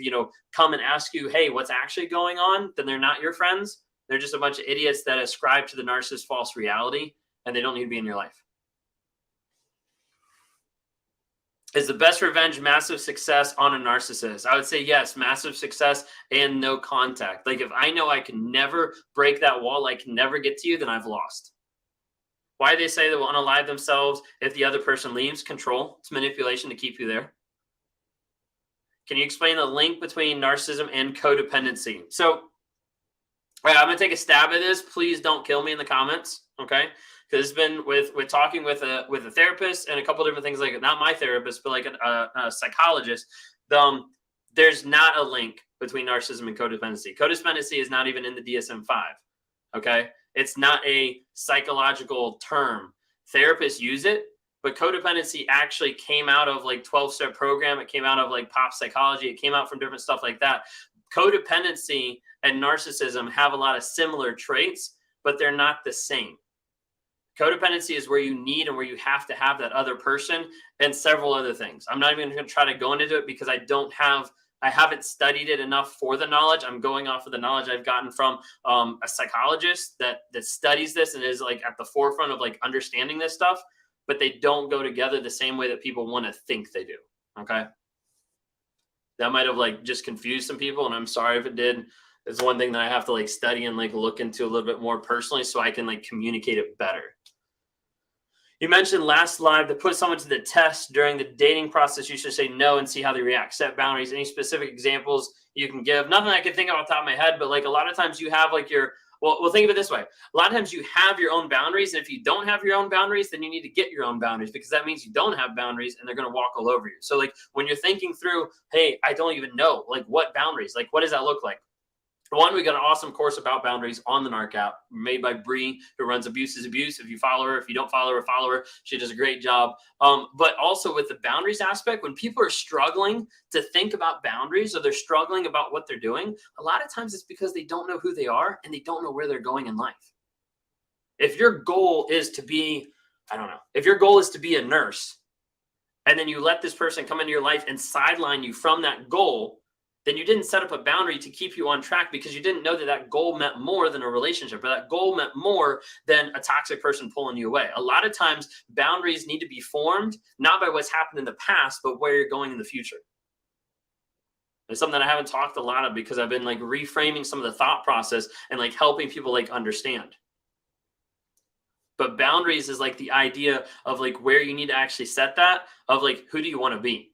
come and ask you, hey, what's actually going on, then they're not your friends. They're just a bunch of idiots that ascribe to the narcissist's false reality, and they don't need to be in your life. Is the best revenge massive success on a narcissist? I would say yes, massive success and no contact. Like if I know I can never break that wall, I can never get to you, then I've lost. Why do they say they will unalive themselves if the other person leaves? Control. It's manipulation to keep you there. Can you explain the link between narcissism and codependency? So I'm going to take a stab at this. Please don't kill me in the comments, okay? Because it's been with talking with a therapist and a couple different things, like not my therapist, but like a psychologist. There's not a link between narcissism and codependency. Codependency is not even in the DSM-5, okay? It's not a psychological term. Therapists use it, but codependency actually came out of like 12-step program. It came out of like pop psychology. It came out from different stuff like that. Codependency and narcissism have a lot of similar traits, but they're not the same. Codependency is where you need and where you have to have that other person and several other things. I'm not even going to try to go into it because I don't have I haven't studied it enough for the knowledge. I'm going off of the knowledge I've gotten from a psychologist that studies this and is like at the forefront of like understanding this stuff, but they don't go together the same way that people want to think they do. Okay. That might have like just confused some people, and I'm sorry if it did. It's one thing that I have to like study and like look into a little bit more personally so I can like communicate it better. You mentioned last live to put someone to the test during the dating process. You should say no and see how they react. Set boundaries. Any specific examples you can give? Nothing I can think of off the top of my head, but like a lot of times you have like your, well, think of it this way. A lot of times you have your own boundaries. And if you don't have your own boundaries, then you need to get your own boundaries, because that means you don't have boundaries and they're going to walk all over you. So like when you're thinking through, hey, I don't even know, like what boundaries, like what does that look like? One, we got an awesome course about boundaries on the Narc app made by Bree, who runs Abuse is Abuse. If you follow her, if you don't follow her. She does a great job. But also with the boundaries aspect, when people are struggling to think about boundaries or they're struggling about what they're doing, a lot of times it's because they don't know who they are and they don't know where they're going in life. If your goal is to be, if your goal is to be a nurse, and then you let this person come into your life and sideline you from that goal, then you didn't set up a boundary to keep you on track, because you didn't know that that goal meant more than a relationship, or that goal meant more than a toxic person pulling you away. A lot of times boundaries need to be formed, not by what's happened in the past, but where you're going in the future. It's something that I haven't talked a lot of, because I've been like reframing some of the thought process and like helping people like understand. But boundaries is like the idea of like where you need to actually set that, of like, who do you want to be?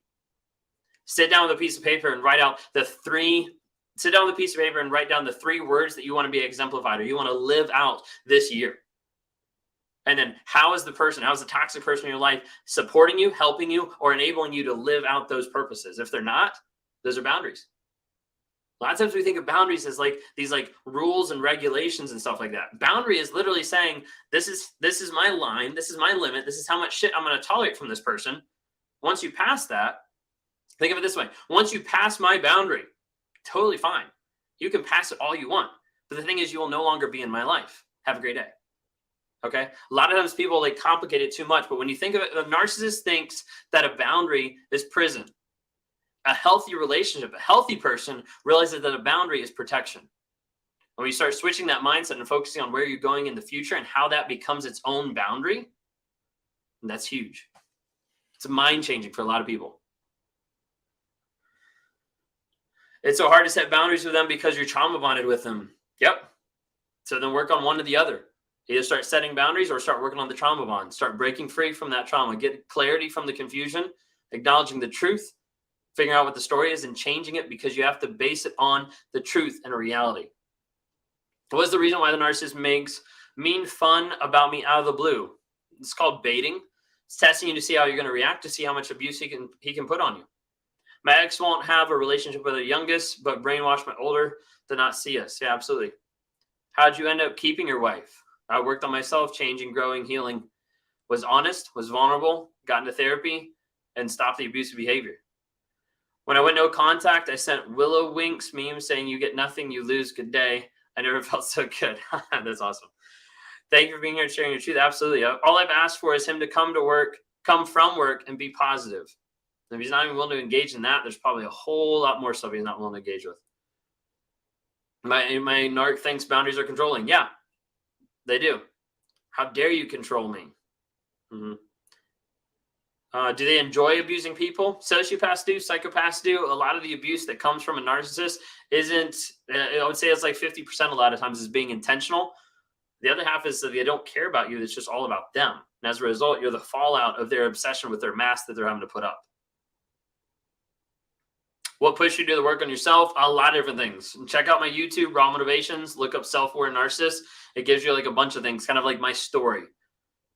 Sit down with a piece of paper and write down the three words that you want to be exemplified, or you want to live out this year. And then how is the toxic person in your life supporting you, helping you, or enabling you to live out those purposes? If they're not, those are boundaries. A lot of times we think of boundaries as like these like rules and regulations and stuff like that. Boundary is literally saying, this is my line, this is my limit, this is how much shit I'm going to tolerate from this person. Once you pass that, think of it this way. Once you pass my boundary, totally fine. You can pass it all you want. But the thing is, you will no longer be in my life. Have a great day. Okay? A lot of times people like complicate it too much. But when you think of it, the narcissist thinks that a boundary is prison. A healthy relationship, a healthy person realizes that a boundary is protection. When you start switching that mindset and focusing on where you're going in the future and how that becomes its own boundary, that's huge. It's mind-changing for a lot of people. It's so hard to set boundaries with them because you're trauma bonded with them. Yep. So then work on one or the other. Either start setting boundaries or start working on the trauma bond. Start breaking free from that trauma. Get clarity from the confusion, acknowledging the truth, figuring out what the story is and changing it, because you have to base it on the truth and a reality. What is the reason why the narcissist makes mean fun about me out of the blue? It's called baiting. It's testing you to see how you're going to react, to see how much abuse he can put on you. My ex won't have a relationship with the youngest, but brainwashed my older to not see us. Yeah, absolutely. How'd you end up keeping your wife? I worked on myself, changing, growing, healing. Was honest, was vulnerable, got into therapy, and stopped the abusive behavior. When I went no contact, I sent Willow Winks memes saying, you get nothing, you lose, good day. I never felt so good. That's awesome. Thank you for being here and sharing your truth. Absolutely. All I've asked for is him to come from work and be positive. If he's not even willing to engage in that, there's probably a whole lot more stuff he's not willing to engage with. My narc thinks boundaries are controlling. Yeah, they do. How dare you control me? Mm-hmm. Do they enjoy abusing people? Sociopaths do, psychopaths do. A lot of the abuse that comes from a narcissist isn't, I would say it's like 50% a lot of times is being intentional. The other half is that they don't care about you. It's just all about them. And as a result, you're the fallout of their obsession with their mask that they're having to put up. What pushed you to do the work on yourself? A lot of different things. Check out my YouTube, Raw Motivations. Look up Self-Aware Narcissist. It gives you like a bunch of things, kind of like my story.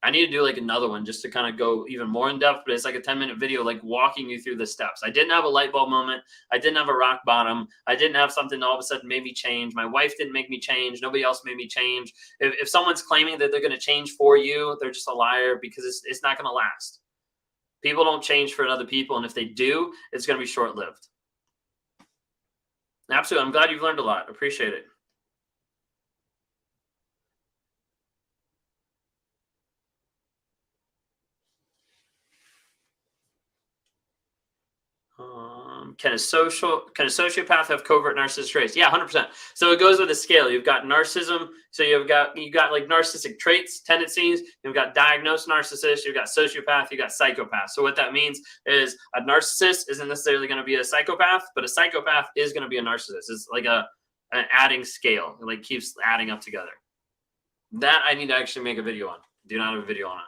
I need to do like another one just to kind of go even more in depth, but it's like a 10-minute video, like walking you through the steps. I didn't have a light bulb moment. I didn't have a rock bottom. I didn't have something all of a sudden made me change. My wife didn't make me change. Nobody else made me change. If someone's claiming that they're going to change for you, they're just a liar, because it's not going to last. People don't change for other people. And if they do, it's going to be short-lived. Absolutely. I'm glad you've learned a lot. Appreciate it. Can a sociopath have covert narcissistic traits? Yeah, 100%. So it goes with a scale. You've got narcissism. So you got like narcissistic traits, tendencies. You've got diagnosed narcissist. You've got sociopath. You've got psychopath. So what that means is a narcissist isn't necessarily going to be a psychopath, but a psychopath is going to be a narcissist. It's like an adding scale. It like keeps adding up together. That I need to actually make a video on. Do not have a video on it.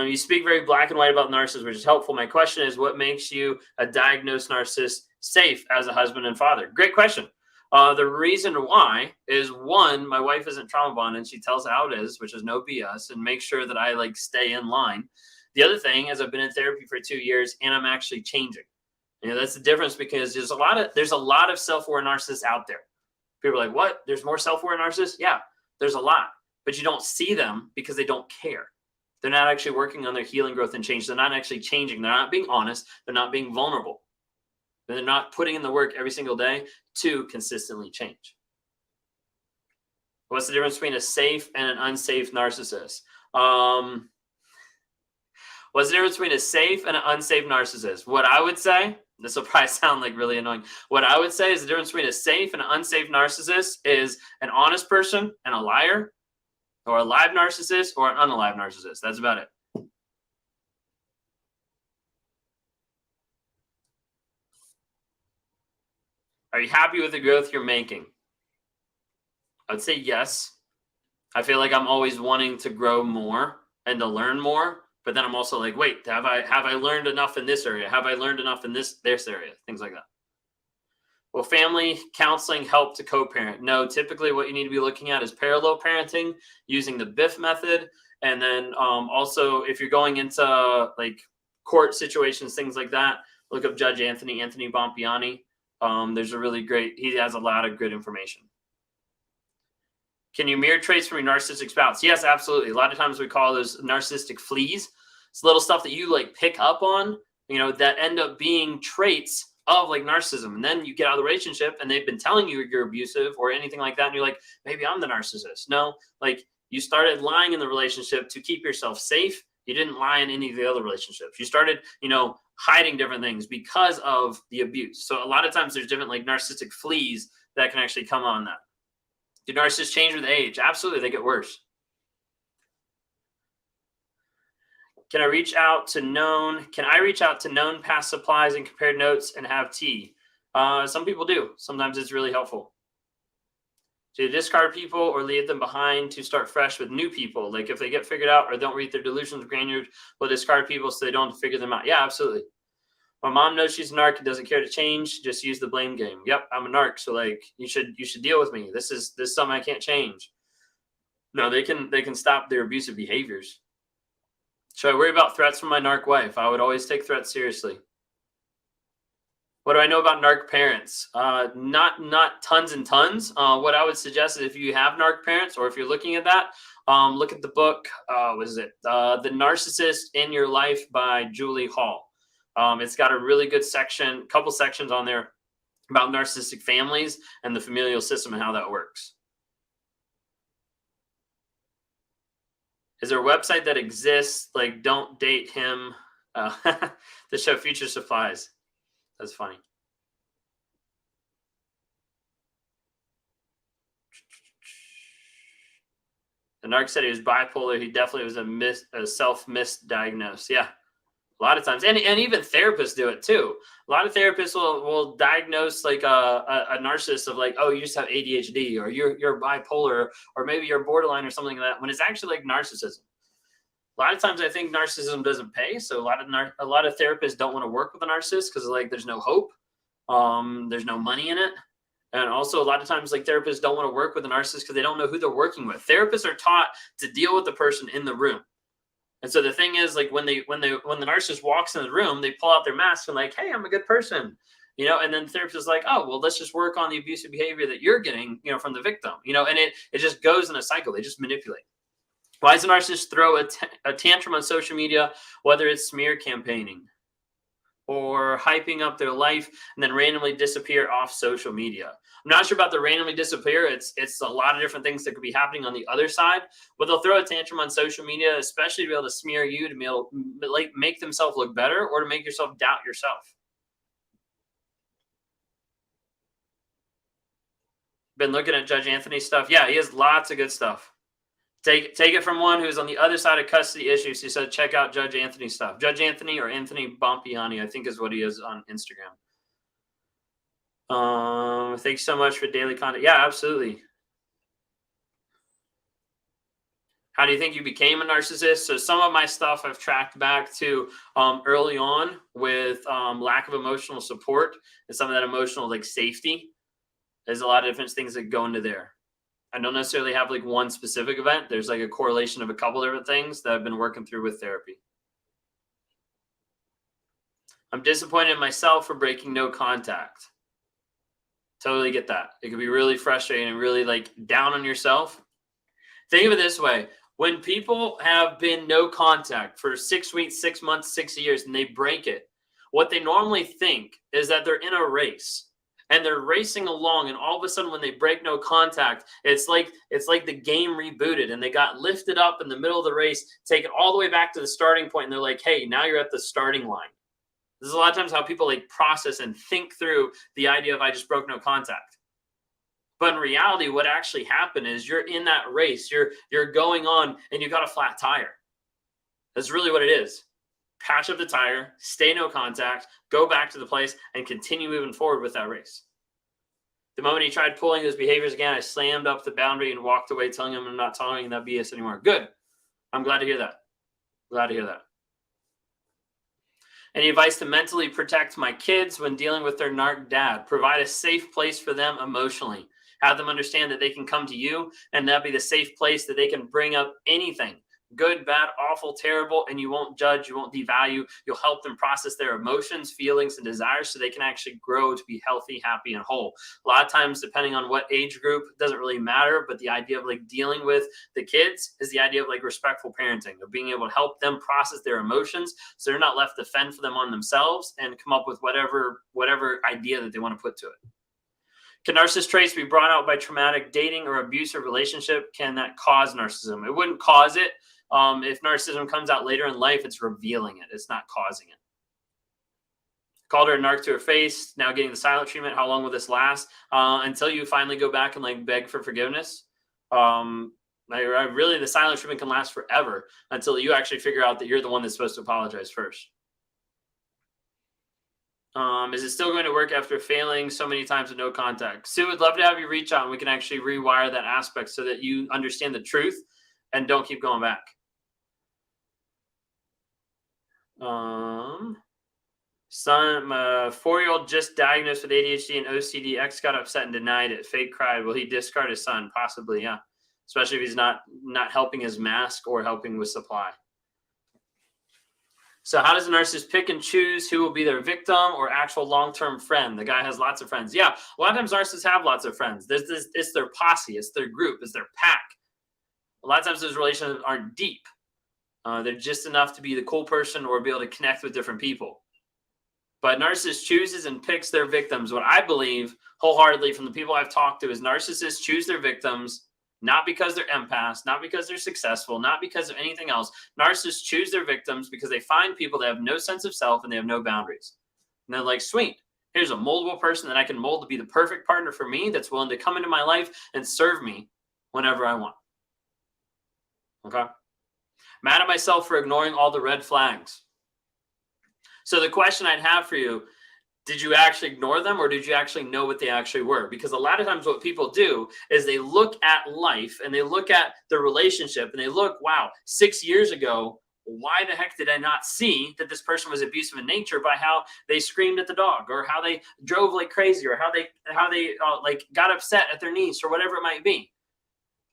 You speak very black and white about narcissists, which is helpful. My question is, what makes you a diagnosed narcissist safe as a husband and father? Great question. The reason why is, one, my wife isn't trauma bonded. She tells how it is, which is no BS, and make sure that I like stay in line. The other thing is I've been in therapy for 2 years and I'm actually changing. You know, that's the difference, because there's a lot of self-aware narcissists out there. People are like, what? There's more self-aware narcissists? Yeah, there's a lot, but you don't see them because they don't care. They're not actually working on their healing, growth, and change. They're not actually changing. They're not being honest. They're not being vulnerable. They're not putting in the work every single day to consistently change. What's the difference between a safe and an unsafe narcissist? What's the difference between a safe and an unsafe narcissist? What I would say, this will probably sound like really annoying. What I would say is the difference between a safe and an unsafe narcissist is an honest person and a liar, or a live narcissist or an unalive narcissist. That's about it. Are you happy with the growth you're making? I'd say yes. I feel like I'm always wanting to grow more and to learn more, but then I'm also like, wait, have I learned enough in this area? Have I learned enough in this area? Things like that. Will family counseling help to co-parent? No, typically what you need to be looking at is parallel parenting using the BIF method. And then also if you're going into like court situations, things like that, look up Judge Anthony Bompiani. There's a really great, he has a lot of good information. Can you mirror traits from your narcissistic spouse? Yes, absolutely. A lot of times we call those narcissistic fleas. It's little stuff that you like pick up on, you know, that end up being traits of like narcissism. And then you get out of the relationship and they've been telling you you're abusive or anything like that. And you're like, maybe I'm the narcissist. No, like you started lying in the relationship to keep yourself safe. You didn't lie in any of the other relationships. You started, you know, hiding different things because of the abuse. So a lot of times there's different like narcissistic fleas that can actually come on that. Do narcissists change with age? Absolutely. They get worse. Can I reach out to known past supplies and compare notes and have tea? Some people do. Sometimes it's really helpful. Do you discard people or leave them behind to start fresh with new people? Like if they get figured out or don't read their delusions of grandeur, we'll discard people so they don't figure them out. Yeah, absolutely. My mom knows she's a narc and doesn't care to change. Just use the blame game. Yep, I'm a narc. So like you should deal with me. This is something I can't change. No, they can stop their abusive behaviors. Should I worry about threats from my narc wife? I would always take threats seriously. What do I know about narc parents? Not tons and tons. What I would suggest is if you have narc parents or if you're looking at that, look at the book. What is it? The Narcissist in Your Life by Julie Hall. It's got a really good couple sections on there about narcissistic families and the familial system and how that works. Is there a website that exists like don't date him to show future supplies? That's funny. The narc said he was bipolar. He definitely was a self-misdiagnosed. Yeah, a lot of times. And even therapists do it too. A lot of therapists will diagnose like a narcissist of like, oh, you just have ADHD or you're bipolar or maybe you're borderline or something like that, when it's actually like narcissism. A lot of times I think narcissism doesn't pay. So a lot of therapists don't want to work with a narcissist because like there's no hope. There's no money in it. And also a lot of times like therapists don't want to work with a narcissist because they don't know who they're working with. Therapists are taught to deal with the person in the room. And so the thing is like when the narcissist walks in the room, they pull out their mask and like, hey, I'm a good person. You know, and then the therapist is like, oh, well, let's just work on the abusive behavior that you're getting, you know, from the victim, you know, and it just goes in a cycle. They just manipulate. Why does a narcissist throw a tantrum on social media, whether it's smear campaigning or hyping up their life and then randomly disappear off social media? I'm not sure about the randomly disappear. It's a lot of different things that could be happening on the other side, but they'll throw a tantrum on social media, especially to be able to smear you, to be able to like make themselves look better or to make yourself doubt yourself. Been looking at Judge Anthony's stuff. Yeah, he has lots of good stuff. Take it from one who's on the other side of custody issues. He said, check out Judge Anthony's stuff. Judge Anthony, or Anthony Bompiani, I think is what he is on Instagram. Thanks so much for daily content. Yeah, absolutely. How do you think you became a narcissist? So some of my stuff I've tracked back to early on with lack of emotional support and some of that emotional like safety. There's a lot of different things that go into there. I don't necessarily have like one specific event. There's like a correlation of a couple different things that I've been working through with therapy. I'm disappointed in myself for breaking no contact. Totally get that. It can be really frustrating and really like down on yourself. Think of it this way. When people have been no contact for 6 weeks, 6 months, 6 years, and they break it, what they normally think is that they're in a race. And they're racing along, and all of a sudden when they break no contact, it's like the game rebooted, and they got lifted up in the middle of the race, taken all the way back to the starting point, and they're like, hey, now you're at the starting line. This is a lot of times how people like process and think through the idea of I just broke no contact. But in reality, what actually happened is you're in that race, you're going on, and you got a flat tire. That's really what it is. Patch up the tire, stay no contact, go back to the place, and continue moving forward with that race. The moment he tried pulling those behaviors again, I slammed up the boundary and walked away, telling him I'm not tolerating that BS anymore. Good. I'm glad to hear that. Glad to hear that. Any advice to mentally protect my kids when dealing with their narc dad? Provide a safe place for them emotionally. Have them understand that they can come to you, and that be the safe place that they can bring up anything. Good, bad, awful, terrible, and you won't judge, you won't devalue. You'll help them process their emotions, feelings, and desires so they can actually grow to be healthy, happy, and whole. A lot of times, depending on what age group, it doesn't really matter, but the idea of like dealing with the kids is the idea of like respectful parenting, of being able to help them process their emotions so they're not left to fend for them on themselves and come up with whatever idea that they want to put to it. Can narcissist traits be brought out by traumatic dating or abusive relationship? Can that cause narcissism? It wouldn't cause it. If narcissism comes out later in life, it's revealing it. It's not causing it. Called her a narc to her face, now getting the silent treatment. How long will this last? Until you finally go back and like beg for forgiveness. Really, the silent treatment can last forever until you actually figure out that you're the one that's supposed to apologize first. Is it still going to work after failing so many times with no contact? Sue, would love to have you reach out and we can actually rewire that aspect so that you understand the truth and don't keep going back. Son, my 4-year-old just diagnosed with ADHD and OCD. Ex got upset and denied it. Fake cried. Will he discard his son? Possibly, yeah. Especially if he's not helping his mask or helping with supply. So how does a narcissist pick and choose who will be their victim or actual long-term friend? The guy has lots of friends. Yeah, a lot of times narcissists have lots of friends. It's their posse. It's their group. It's their pack. A lot of times those relationships aren't deep. They're just enough to be the cool person or be able to connect with different people. But narcissist chooses and picks their victims. What I believe wholeheartedly from the people I've talked to is narcissists choose their victims not because they're empaths, not because they're successful, not because of anything else. Narcissists choose their victims because they find people that have no sense of self and they have no boundaries. And they're like, sweet, here's a moldable person that I can mold to be the perfect partner for me that's willing to come into my life and serve me whenever I want. Okay? Mad at myself for ignoring all the red flags. So the question I'd have for you, did you actually ignore them or did you actually know what they actually were? Because a lot of times what people do is they look at life and they look at the relationship and they look, wow, 6 years ago, why the heck did I not see that this person was abusive in nature by how they screamed at the dog or how they drove like crazy or how they like got upset at their niece or whatever it might be.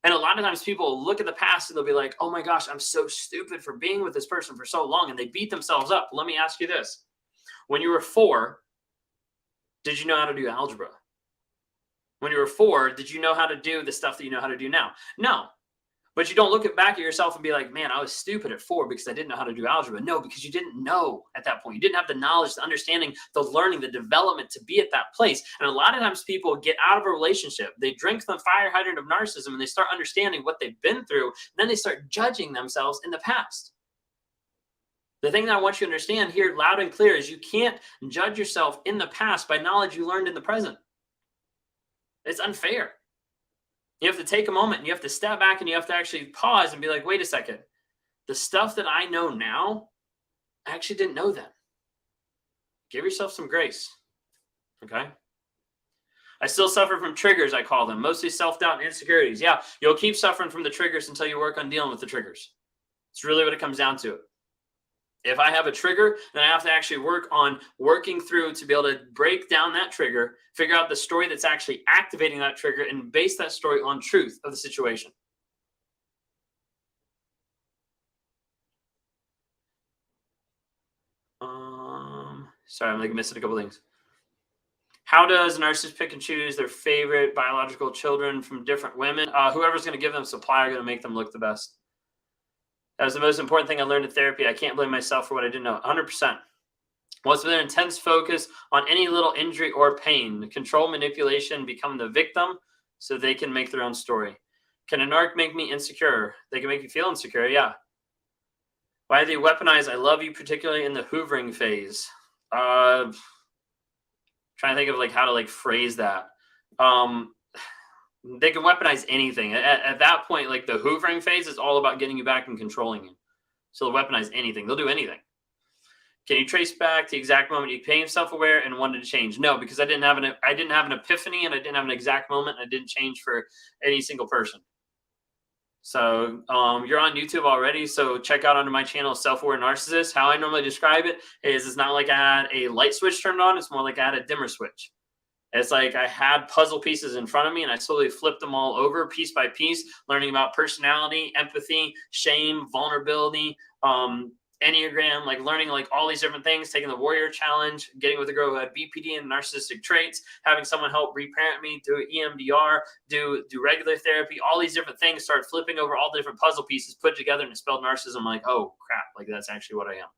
And a lot of times people look at the past and they'll be like, oh my gosh, I'm so stupid for being with this person for so long. And they beat themselves up. Let me ask you this. When you were 4, did you know how to do algebra? When you were 4, did you know how to do the stuff that you know how to do now? No. But you don't look back at yourself and be like, man, I was stupid at 4 because I didn't know how to do algebra. No, because you didn't know at that point. You didn't have the knowledge, the understanding, the learning, the development to be at that place. And a lot of times people get out of a relationship. They drink the fire hydrant of narcissism and they start understanding what they've been through. And then they start judging themselves in the past. The thing that I want you to understand here loud and clear is you can't judge yourself in the past by knowledge you learned in the present. It's unfair. You have to take a moment and you have to step back and you have to actually pause and be like, wait a second. The stuff that I know now, I actually didn't know then. Give yourself some grace. Okay. I still suffer from triggers, I call them, mostly self-doubt and insecurities. Yeah, you'll keep suffering from the triggers until you work on dealing with the triggers. It's really what it comes down to. If I have a trigger, then I have to actually work on working through to be able to break down that trigger, figure out the story that's actually activating that trigger, and base that story on truth of the situation. Sorry, I'm like missing a couple things. How does a narcissist pick and choose their favorite biological children from different women? Whoever's going to give them supply are going to make them look the best. That was the most important thing I learned in therapy. I can't blame myself for what I didn't know. 100%. What's their intense focus on any little injury or pain? Control, manipulation, become the victim so they can make their own story. Can a narc make me insecure? They can make you feel insecure, yeah. Why do they weaponize I love you, particularly in the hoovering phase? Trying to think of like how to like phrase that. They can weaponize anything. At that point, like the hoovering phase is all about getting you back and controlling you. So they'll weaponize anything. They'll do anything. Can you trace back the exact moment you became self-aware and wanted to change? No, because I didn't have an epiphany and I didn't have an exact moment. And I didn't change for any single person. So you're on YouTube already. So check out under my channel, Self-Aware Narcissist. How I normally describe it is it's not like I had a light switch turned on. It's more like I had a dimmer switch. It's like I had puzzle pieces in front of me and I slowly flipped them all over piece by piece, learning about personality, empathy, shame, vulnerability, Enneagram, like learning like all these different things, taking the warrior challenge, getting with a girl who had BPD and narcissistic traits, having someone help reparent me, do EMDR, do regular therapy, all these different things, start flipping over all the different puzzle pieces, put together and it spelled narcissism. I'm like, oh crap, like that's actually what I am.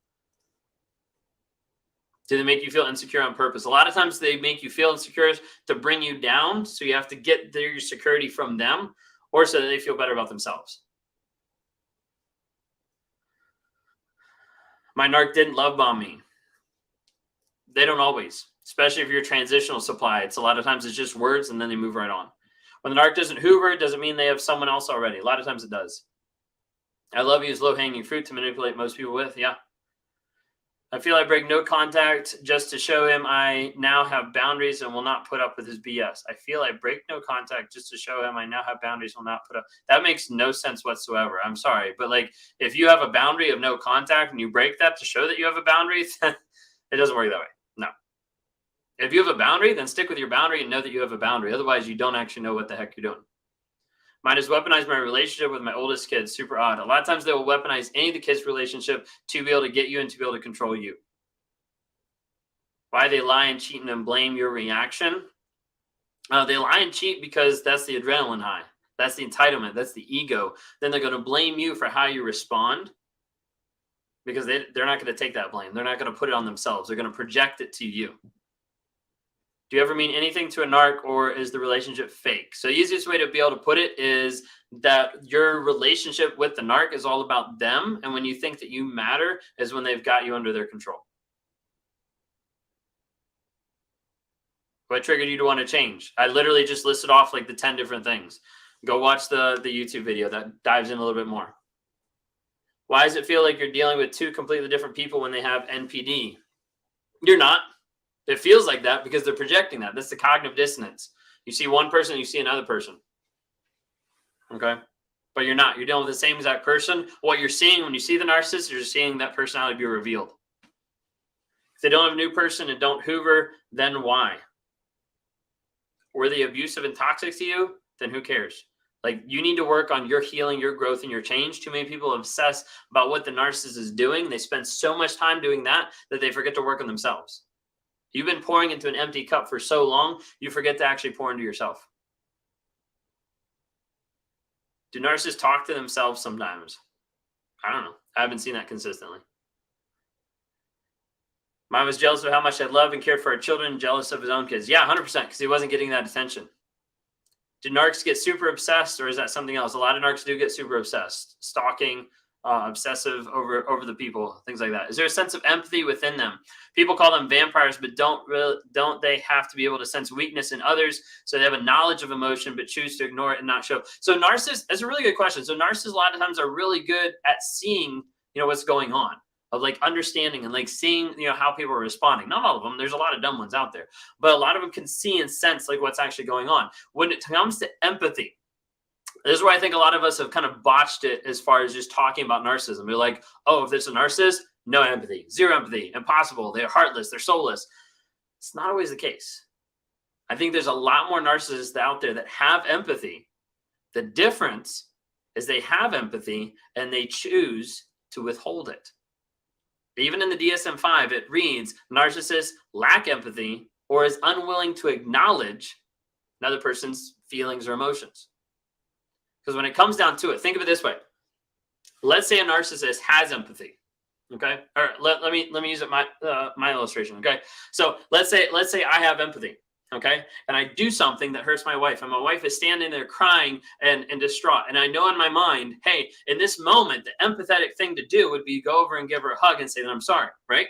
Do they make you feel insecure on purpose? A lot of times they make you feel insecure to bring you down. So you have to get their security from them or so that they feel better about themselves. My narc didn't love bomb me. They don't always, especially if you're transitional supply. It's a lot of times it's just words and then they move right on. When the narc doesn't hoover, it doesn't mean they have someone else already. A lot of times it does. I love you is low-hanging fruit to manipulate most people with. Yeah. I feel I break no contact just to show him I now have boundaries and will not put up with his BS. I feel I break no contact just to show him I now have boundaries and will not put up. That makes no sense whatsoever. I'm sorry. But like, if you have a boundary of no contact and you break that to show that you have a boundary, then it doesn't work that way. No. If you have a boundary, then stick with your boundary and know that you have a boundary. Otherwise, you don't actually know what the heck you're doing. Mine is weaponize my relationship with my oldest kids. Super odd. A lot of times they will weaponize any of the kids' relationship to be able to get you and to be able to control you. Why they lie and cheat and blame your reaction? They lie and cheat because that's the adrenaline high. That's the entitlement. That's the ego. Then they're going to blame you for how you respond because they're not going to take that blame. They're not going to put it on themselves. They're going to project it to you. Do you ever mean anything to a narc or is the relationship fake? So the easiest way to be able to put it is that your relationship with the narc is all about them. And when you think that you matter is when they've got you under their control. What triggered you to want to change? I literally just listed off like the 10 different things. Go watch the YouTube video that dives in a little bit more. Why does it feel like you're dealing with two completely different people when they have NPD? You're not. It feels like that because they're projecting that. That's the cognitive dissonance. You see one person, you see another person. Okay? But you're not. You're dealing with the same exact person. What you're seeing when you see the narcissist, you're seeing that personality be revealed. If they don't have a new person and don't hoover, then why? Were they abusive and toxic to you? Then who cares? Like, you need to work on your healing, your growth, and your change. Too many people obsess about what the narcissist is doing. They spend so much time doing that they forget to work on themselves. You've been pouring into an empty cup for so long, you forget to actually pour into yourself. Do narcissists talk to themselves sometimes? I don't know. I haven't seen that consistently. Mine was jealous of how much I loved and cared for our children, jealous of his own kids. Yeah, 100%, because he wasn't getting that attention. Do narcs get super obsessed, or is that something else? A lot of narcs do get super obsessed. Stalking, obsessive over the people, things like that? Is there a sense of empathy within them? People call them vampires, but don't they have to be able to sense weakness in others so they have a knowledge of emotion but choose to ignore it and not show? So narcissists, that's a really good question. So narcissists a lot of times are really good at seeing, what's going on, of like understanding and like seeing, how people are responding. Not all of them. There's a lot of dumb ones out there, but a lot of them can see and sense like what's actually going on. When it comes to empathy, this is where I think a lot of us have kind of botched it as far as just talking about narcissism. They're like, oh, if there's a narcissist, no empathy, zero empathy, impossible. They're heartless, they're soulless. It's not always the case. I think there's a lot more narcissists out there that have empathy. The difference is they have empathy and they choose to withhold it. Even in the DSM-5, it reads, narcissists lack empathy or is unwilling to acknowledge another person's feelings or emotions. Because when it comes down to it, think of it this way. Let's say a narcissist has empathy. Okay. Or let me use it my illustration. Okay. So let's say I have empathy. Okay. And I do something that hurts my wife, and my wife is standing there crying and distraught. And I know in my mind, hey, in this moment, the empathetic thing to do would be go over and give her a hug and say that I'm sorry. Right.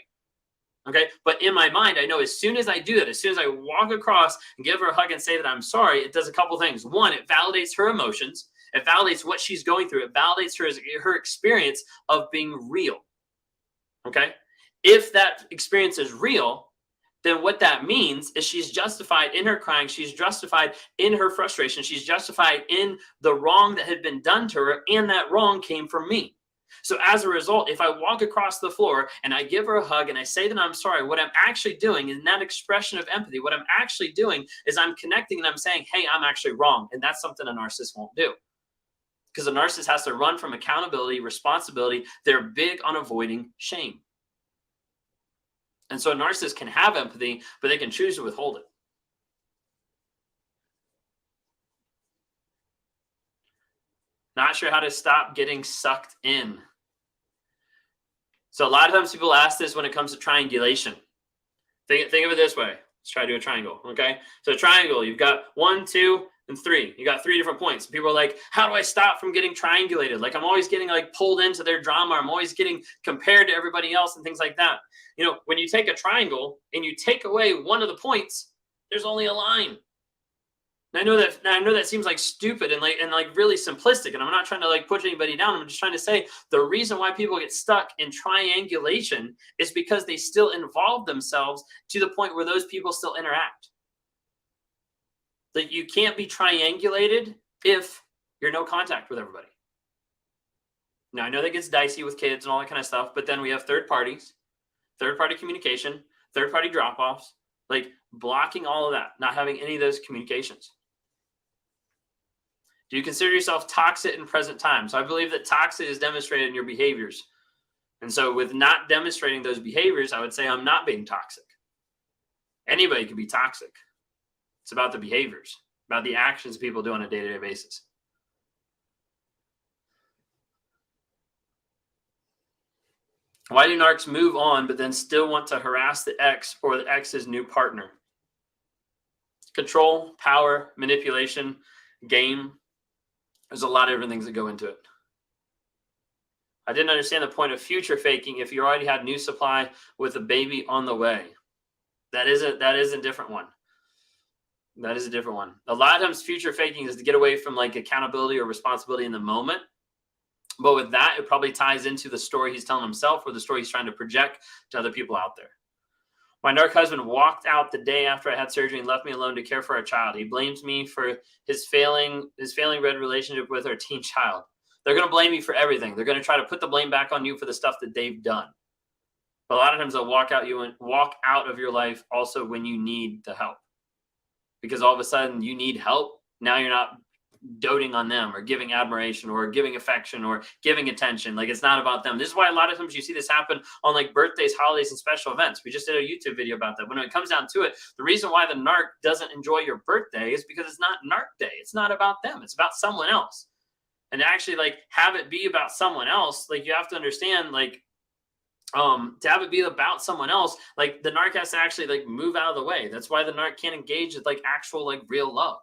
Okay. But in my mind, I know as soon as I do that, as soon as I walk across and give her a hug and say that I'm sorry, it does a couple things. One, it validates her emotions. It validates what she's going through. It validates her experience of being real. Okay. If that experience is real, then what that means is she's justified in her crying. She's justified in her frustration. She's justified in the wrong that had been done to her, and that wrong came from me. So as a result, if I walk across the floor and I give her a hug and I say that I'm sorry, what I'm actually doing in that expression of empathy, what I'm actually doing is I'm connecting and I'm saying, hey, I'm actually wrong. And that's something a narcissist won't do. Because a narcissist has to run from accountability, responsibility. They're big on avoiding shame. And so a narcissist can have empathy, but they can choose to withhold it. Not sure how to stop getting sucked in. So a lot of times people ask this when it comes to triangulation. Think of it this way. Let's try to do a triangle, okay? So a triangle, you've got 1, 2, and 3. You got 3 different points. People are like, how do I stop from getting triangulated? Like I'm always getting like pulled into their drama. I'm always getting compared to everybody else and things like that. When you take a triangle and you take away one of the points, there's only a line. And I know that seems like stupid and like really simplistic, and I'm not trying to like put anybody down. I'm just trying to say the reason why people get stuck in triangulation is because they still involve themselves to the point where those people still interact. That you can't be triangulated if you're no contact with everybody. Now, I know that gets dicey with kids and all that kind of stuff, but then we have third party communication, third party drop-offs, like blocking all of that, not having any of those communications. Do you consider yourself toxic in present time? So I believe that toxic is demonstrated in your behaviors. And so with not demonstrating those behaviors, I would say I'm not being toxic. Anybody can be toxic. It's about the behaviors, about the actions people do on a day-to-day basis. Why do narcs move on but then still want to harass the ex or the ex's new partner? Control, power, manipulation, game. There's a lot of different things that go into it. I didn't understand the point of future faking if you already had new supply with a baby on the way. That is a different one. That is a different one. A lot of times future faking is to get away from like accountability or responsibility in the moment. But with that, it probably ties into the story he's telling himself or the story he's trying to project to other people out there. My narc husband walked out the day after I had surgery and left me alone to care for our child. He blames me for his failing red relationship with our teen child. They're going to blame you for everything. They're going to try to put the blame back on you for the stuff that they've done. But a lot of times they'll walk out of your life also when you need the help. Because all of a sudden you need help. Now you're not doting on them or giving admiration or giving affection or giving attention. Like it's not about them. This is why a lot of times you see this happen on like birthdays, holidays, and special events. We just did a YouTube video about that. When it comes down to it, the reason why the narc doesn't enjoy your birthday is because it's not narc day. It's not about them. It's about someone else. And to actually like have it be about someone else, like you have to understand like to have it be about someone else, like the narc has to actually like move out of the way. That's why the narc can't engage with like actual like real love.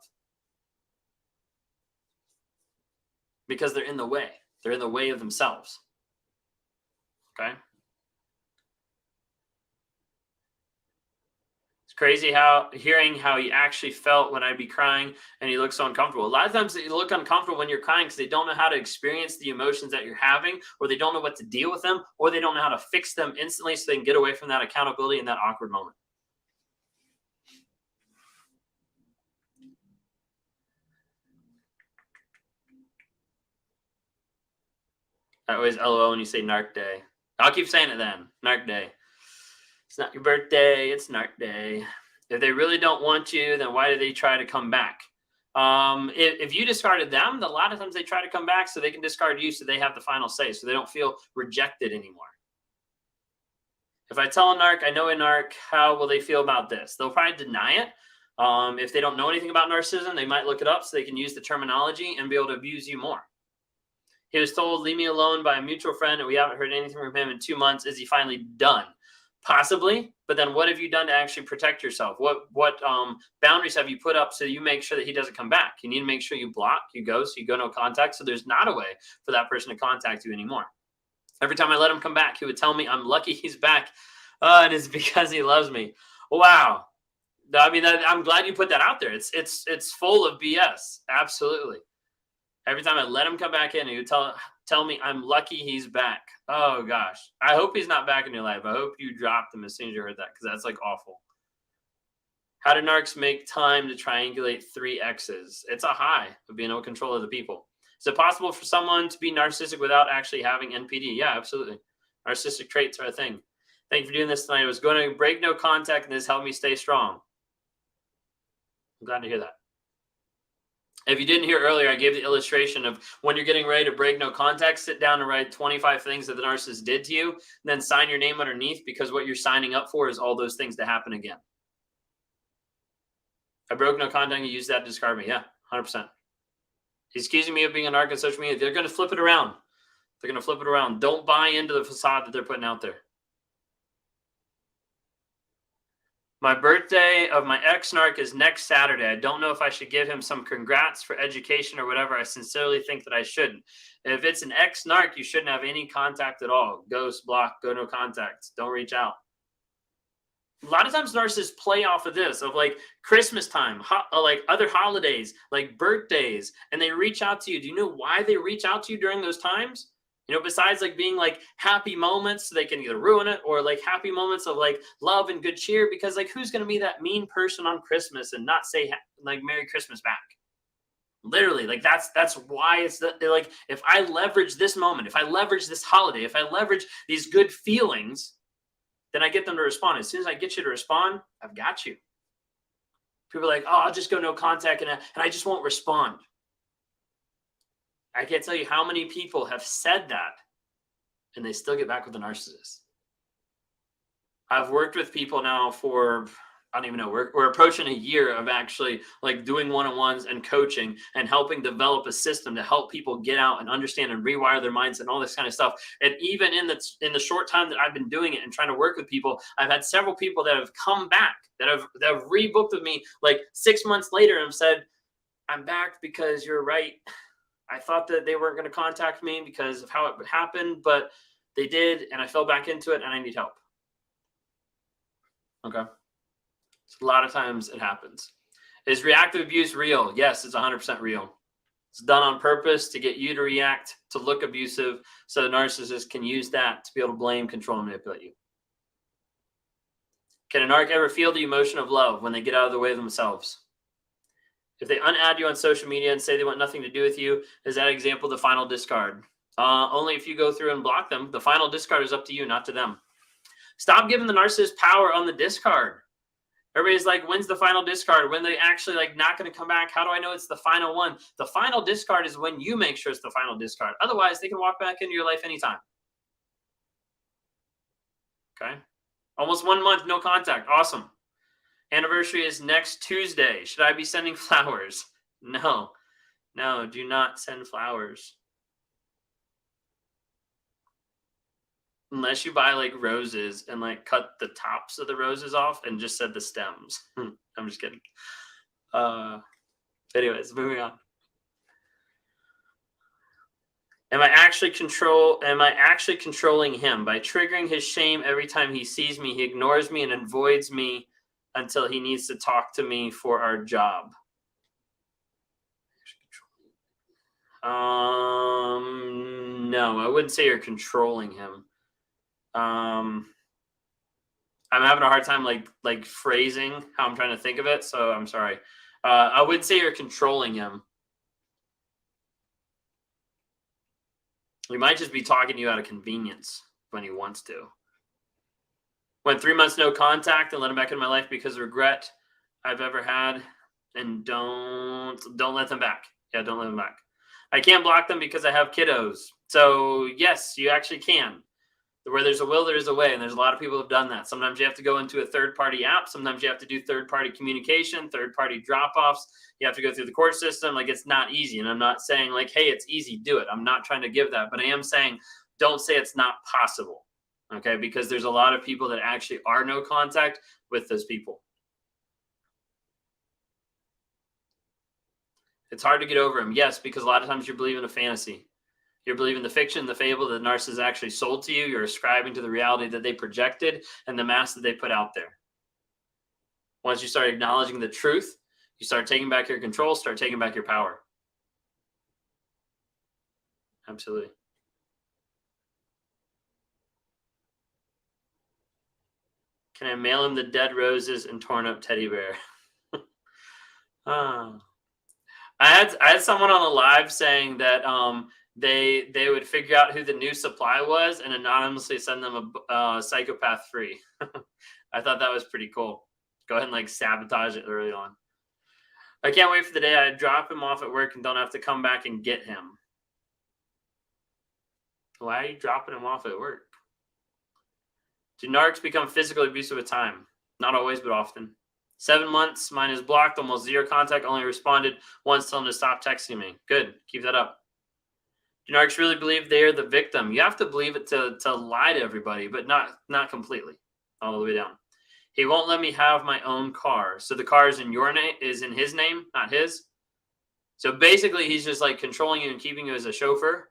Because they're in the way. They're in the way of themselves. Okay. It's crazy hearing how he actually felt when I'd be crying and he looks so uncomfortable. A lot of times they look uncomfortable when you're crying because they don't know how to experience the emotions that you're having, or they don't know what to deal with them, or they don't know how to fix them instantly so they can get away from that accountability in that awkward moment. I always LOL when you say Narc Day. I'll keep saying it then. Narc Day. It's not your birthday, it's Narc Day. If they really don't want you, then why do they try to come back? If you discarded them, a lot of times they try to come back so they can discard you so they have the final say, so they don't feel rejected anymore. If I tell a narc, I know a narc, how will they feel about this? They'll probably deny it. If they don't know anything about narcissism, they might look it up so they can use the terminology and be able to abuse you more. He was told, leave me alone by a mutual friend, and we haven't heard anything from him in 2 months. Is he finally done? Possibly, but then what have you done to actually protect yourself? What boundaries have you put up so you make sure that he doesn't come back? You need to make sure you block, you ghost, you go no contact, so there's not a way for that person to contact you anymore. Every time I let him come back, he would tell me, I'm lucky he's back, and it's because he loves me. Wow. I mean, I'm glad you put that out there. It's full of BS. Absolutely. Every time I let him come back in, he would tell me, I'm lucky he's back. Oh, gosh. I hope he's not back in your life. I hope you dropped him as soon as you heard that, because that's like awful. How do narcs make time to triangulate 3 exes? It's a high of being able to control other people. Is it possible for someone to be narcissistic without actually having NPD? Yeah, absolutely. Narcissistic traits are a thing. Thank you for doing this tonight. I was going to break no contact, and this helped me stay strong. I'm glad to hear that. If you didn't hear earlier, I gave the illustration of when you're getting ready to break no contact, sit down and write 25 things that the narcissist did to you, and then sign your name underneath, because what you're signing up for is all those things to happen again. I broke no contact, you use that to discard me. Yeah, 100%. He's accusing me of being a narc on social media. They're going to flip it around. They're going to flip it around. Don't buy into the facade that they're putting out there. My birthday of my ex-narc is next Saturday. I don't know if I should give him some congrats for education or whatever. I sincerely think that I shouldn't. If it's an ex-narc, you shouldn't have any contact at all. Ghost, block, go no contact. Don't reach out. A lot of times narcissists play off of this, of like Christmas time, like other holidays, like birthdays, and they reach out to you. Do you know why they reach out to you during those times? You know, besides like being like happy moments, so they can either ruin it, or like happy moments of like love and good cheer, because like who's going to be that mean person on Christmas and not say like Merry Christmas back? Literally, like that's why it's like, if I leverage this moment, if I leverage this holiday, if I leverage these good feelings, then I get them to respond. As soon as I get you to respond, I've got you. People are like, oh, I'll just go no contact and I just won't respond. I can't tell you how many people have said that and they still get back with the narcissist. I've worked with people now for, I don't even know, we're approaching a year of actually like doing one-on-ones and coaching and helping develop a system to help people get out and understand and rewire their minds and all this kind of stuff. And even in the short time that I've been doing it and trying to work with people, I've had several people that have come back, that have rebooked with me like 6 months later and have said, I'm back because you're right. I thought that they weren't going to contact me because of how it would happen, but they did, and I fell back into it, and I need help. Okay. So a lot of times it happens. Is reactive abuse real? Yes, it's 100% real. It's done on purpose to get you to react, to look abusive, so the narcissist can use that to be able to blame, control, and manipulate you. Can a narc ever feel the emotion of love when they get out of the way of themselves? If they unadd you on social media and say they want nothing to do with you, is that example the final discard? Only if you go through and block them. The final discard is up to you, not to them. Stop giving the narcissist power on the discard. Everybody's like, when's the final discard? When they actually like not going to come back? How do I know it's the final one? The final discard is when you make sure it's the final discard. Otherwise, they can walk back into your life anytime. Okay. Almost 1 month, no contact. Awesome. Anniversary is next Tuesday. Should I be sending flowers? No, do not send flowers. Unless you buy like roses and like cut the tops of the roses off and just set the stems. I'm just kidding. Anyways, moving on. Am I actually controlling him by triggering his shame every time he sees me? He ignores me and avoids me until he needs to talk to me for our job. No, I wouldn't say you're controlling him. I'm having a hard time like phrasing how I'm trying to think of it, so I'm sorry. I wouldn't say you're controlling him. He might just be talking to you out of convenience when he wants to. Went 3 months no contact and let him back in my life because of regret I've ever had, and don't let them back. Yeah, don't let them back. I can't block them because I have kiddos. So yes, you actually can. Where there's a will, there's a way, and there's a lot of people who have done that. Sometimes you have to go into a third-party app. Sometimes you have to do third-party communication, third-party drop-offs. You have to go through the court system. Like, it's not easy, and I'm not saying like, hey, it's easy, do it. I'm not trying to give that, but I am saying don't say it's not possible, okay? Because there's a lot of people that actually are no contact with those people. It's hard to get over them, yes, because a lot of times you believe in a fantasy. You're believing the fiction, the fable that the narcissist actually sold to you. You're ascribing to the reality that they projected and the mask that they put out there. Once you start acknowledging the truth, you start taking back your control, start taking back your power. Absolutely. Can I mail him the dead roses and torn up teddy bear? I had someone on the live saying that they would figure out who the new supply was and anonymously send them a psychopath free. I thought that was pretty cool. Go ahead and like sabotage it early on. I can't wait for the day I drop him off at work and don't have to come back and get him. Why are you dropping him off at work? Do narcs become physically abusive with time? Not always, but often. 7 months, mine is blocked, almost zero contact, only responded once, telling him to stop texting me. Good, keep that up. Do narcs really believe they are the victim? You have to believe it to lie to everybody, but not completely, all the way down. He won't let me have my own car. So the car is in your name, is in his name, not his. So basically, he's just like controlling you and keeping you as a chauffeur.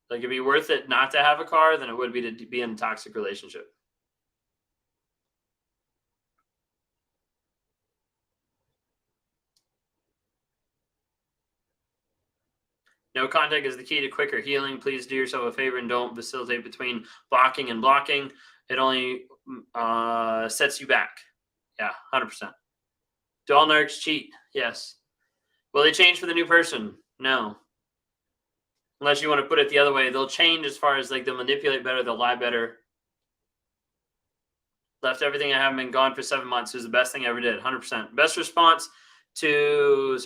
Like, it'd be worth it not to have a car than it would be to be in a toxic relationship. No contact is the key to quicker healing. Please do yourself a favor and don't facilitate between blocking and blocking. It only sets you back. Yeah, 100%. Do all narcs cheat? Yes. Will they change for the new person? No. Unless you want to put it the other way. They'll change as far as like they'll manipulate better, they'll lie better. Left everything I haven't been gone for 7 months. It was the best thing I ever did. 100%. Best response to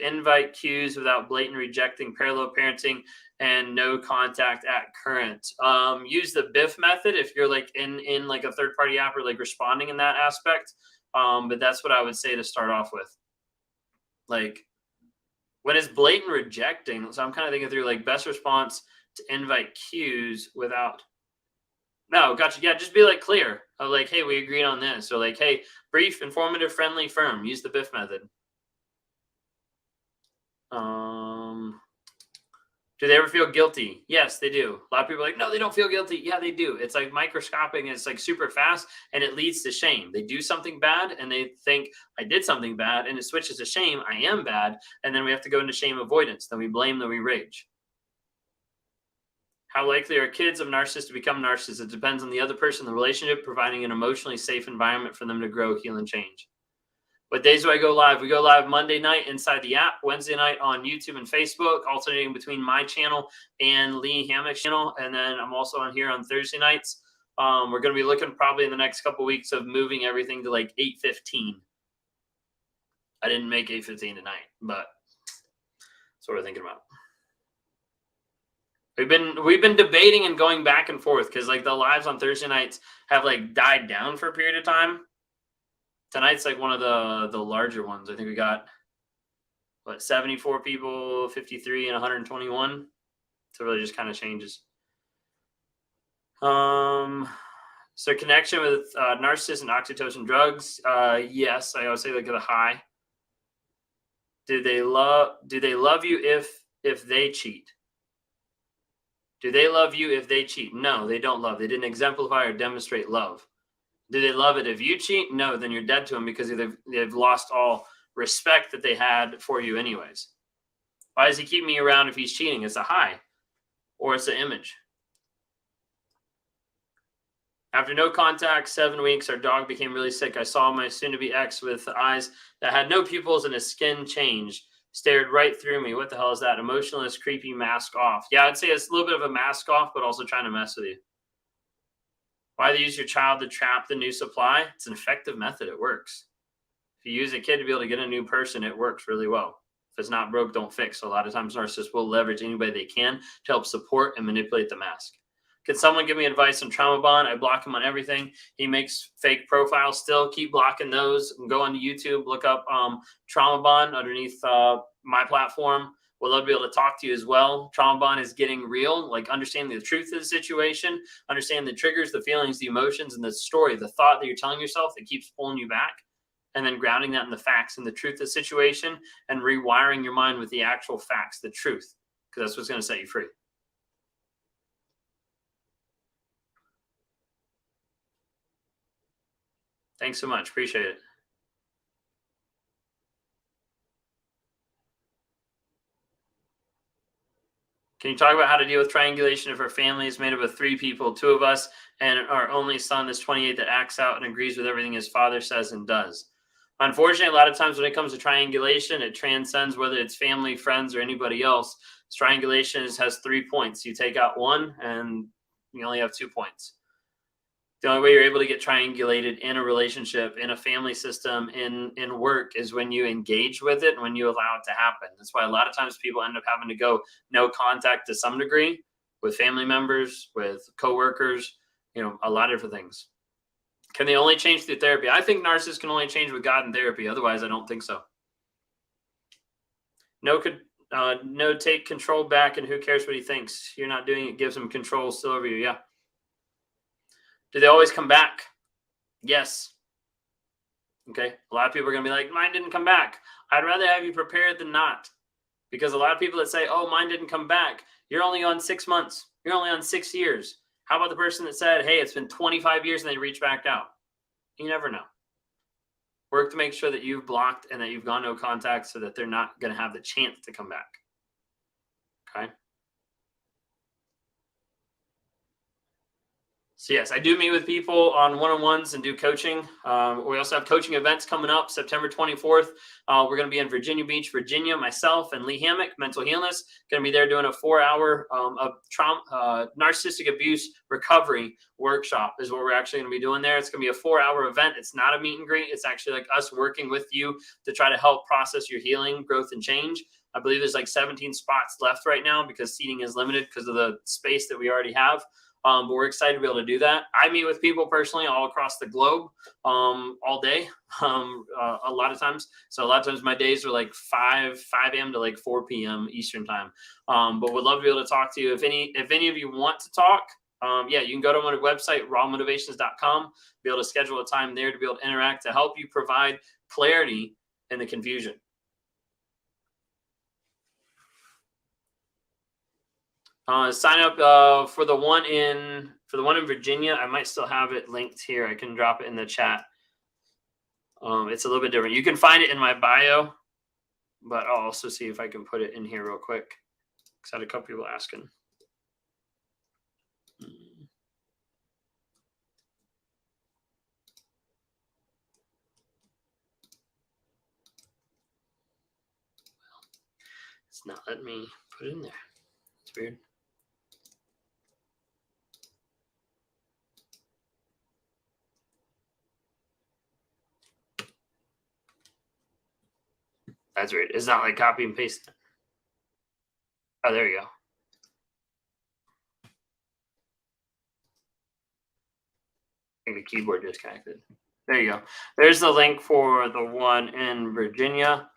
invite cues without blatant rejecting, parallel parenting, and no contact at current. Use the BIF method if you're like in like a third party app or like responding in that aspect. But that's what I would say to start off with. Like, when it's blatant rejecting, so I'm kind of thinking through like best response to invite cues without. No, gotcha. Yeah, just be like clear. Like, hey, we agreed on this. Or like, hey, brief, informative, friendly, firm. Use the BIF method. Do they ever feel guilty? Yes, they do. A lot of people are like, no, they don't feel guilty. Yeah, they do. It's like microscopic and it's like super fast and it leads to shame. They do something bad and they think I did something bad and it switches to shame. I am bad. And then we have to go into shame avoidance. Then we blame, then we rage. How likely are kids of narcissists to become narcissists? It depends on the other person, the relationship, providing an emotionally safe environment for them to grow, heal, and change. What days do I go live? We go live Monday night inside the app, Wednesday night on YouTube and Facebook, alternating between my channel and Lee Hammock's channel. And then I'm also on here on Thursday nights. We're going to be looking probably in the next couple of weeks of moving everything to like 8:15. I didn't make 8:15 tonight, but that's what we're thinking about. We've been debating and going back and forth because like the lives on Thursday nights have like died down for a period of time. Tonight's like one of the larger ones. I think we got 74 people, 53, and 121. So it really just kind of changes. So connection with narcissists and oxytocin drugs. Yes, I always say like the high. Do they love you if they cheat? Do they love you if they cheat? No, they don't love. They didn't exemplify or demonstrate love. Do they love it if you cheat? No, then you're dead to them because they've lost all respect that they had for you anyways. Why does he keep me around if he's cheating? It's a high or it's an image. After no contact, 7 weeks, our dog became really sick. I saw my soon-to-be ex with eyes that had no pupils and his skin changed. Stared right through me. What the hell is that? Emotionless, creepy, mask off. Yeah, I'd say it's a little bit of a mask off, but also trying to mess with you. Why they use your child to trap the new supply? It's an effective method. It works. If you use a kid to be able to get a new person, it works really well. If it's not broke, don't fix. So a lot of times narcissists will leverage anybody they can to help support and manipulate the mask. Can someone give me advice on trauma bond? I block him on everything. He makes fake profiles still. Keep blocking those. Go onto YouTube, look up trauma bond underneath my platform. We'd love to be able to talk to you as well. Trauma bond is getting real, like understanding the truth of the situation, understanding the triggers, the feelings, the emotions, and the story, the thought that you're telling yourself that keeps pulling you back, and then grounding that in the facts and the truth of the situation and rewiring your mind with the actual facts, the truth, because that's what's going to set you free. Thanks so much. Appreciate it. Can you talk about how to deal with triangulation if our family is made up of 3 people, 2 of us, and our only son is 28 that acts out and agrees with everything his father says and does? Unfortunately, a lot of times when it comes to triangulation, it transcends whether it's family, friends, or anybody else. Triangulation has 3 points. You take out 1 and you only have 2 points. The only way you're able to get triangulated in a relationship, in a family system, in work is when you engage with it and when you allow it to happen. That's why a lot of times people end up having to go no contact to some degree with family members, with coworkers, a lot of different things. Can they only change through therapy? I think narcissists can only change with God and therapy. Otherwise, I don't think so. No, take control back, and who cares what he thinks? You're not doing it. Gives him control still over you. Yeah. Do they always come back? Yes. Okay. A lot of people are going to be like, mine didn't come back. I'd rather have you prepared than not. Because a lot of people that say, oh, mine didn't come back, you're only on 6 months. You're only on 6 years. How about the person that said, hey, it's been 25 years and they reached back out? You never know. Work to make sure that you've blocked and that you've gone no contact so that they're not going to have the chance to come back. Okay. So yes, I do meet with people on one-on-ones and do coaching. We also have coaching events coming up September 24th. We're going to be in Virginia Beach, Virginia. Myself and Lee Hammock, Mental Healness, going to be there doing a 4-hour of narcissistic abuse recovery workshop is what we're actually going to be doing there. It's going to be a 4-hour event. It's not a meet and greet. It's actually like us working with you to try to help process your healing, growth, and change. I believe there's like 17 spots left right now because seating is limited because of the space that we already have. But we're excited to be able to do that. I meet with people personally all across the globe all day, a lot of times. So a lot of times my days are like 5 a.m. to like 4 p.m. Eastern time. But would love to be able to talk to you. If any of you want to talk, you can go to my website, rawmotivations.com, be able to schedule a time there to be able to interact to help you provide clarity in the confusion. Sign up for the one in Virginia. I might still have it linked here. I can drop it in the chat. It's a little bit different. You can find it in my bio, but I'll also see if I can put it in here real quick because I had a couple people asking. It's not letting me put it in there. It's weird. That's weird. It's not like copy and paste. Oh, there you go. I think the keyboard disconnected. There you go. There's the link for the one in Virginia.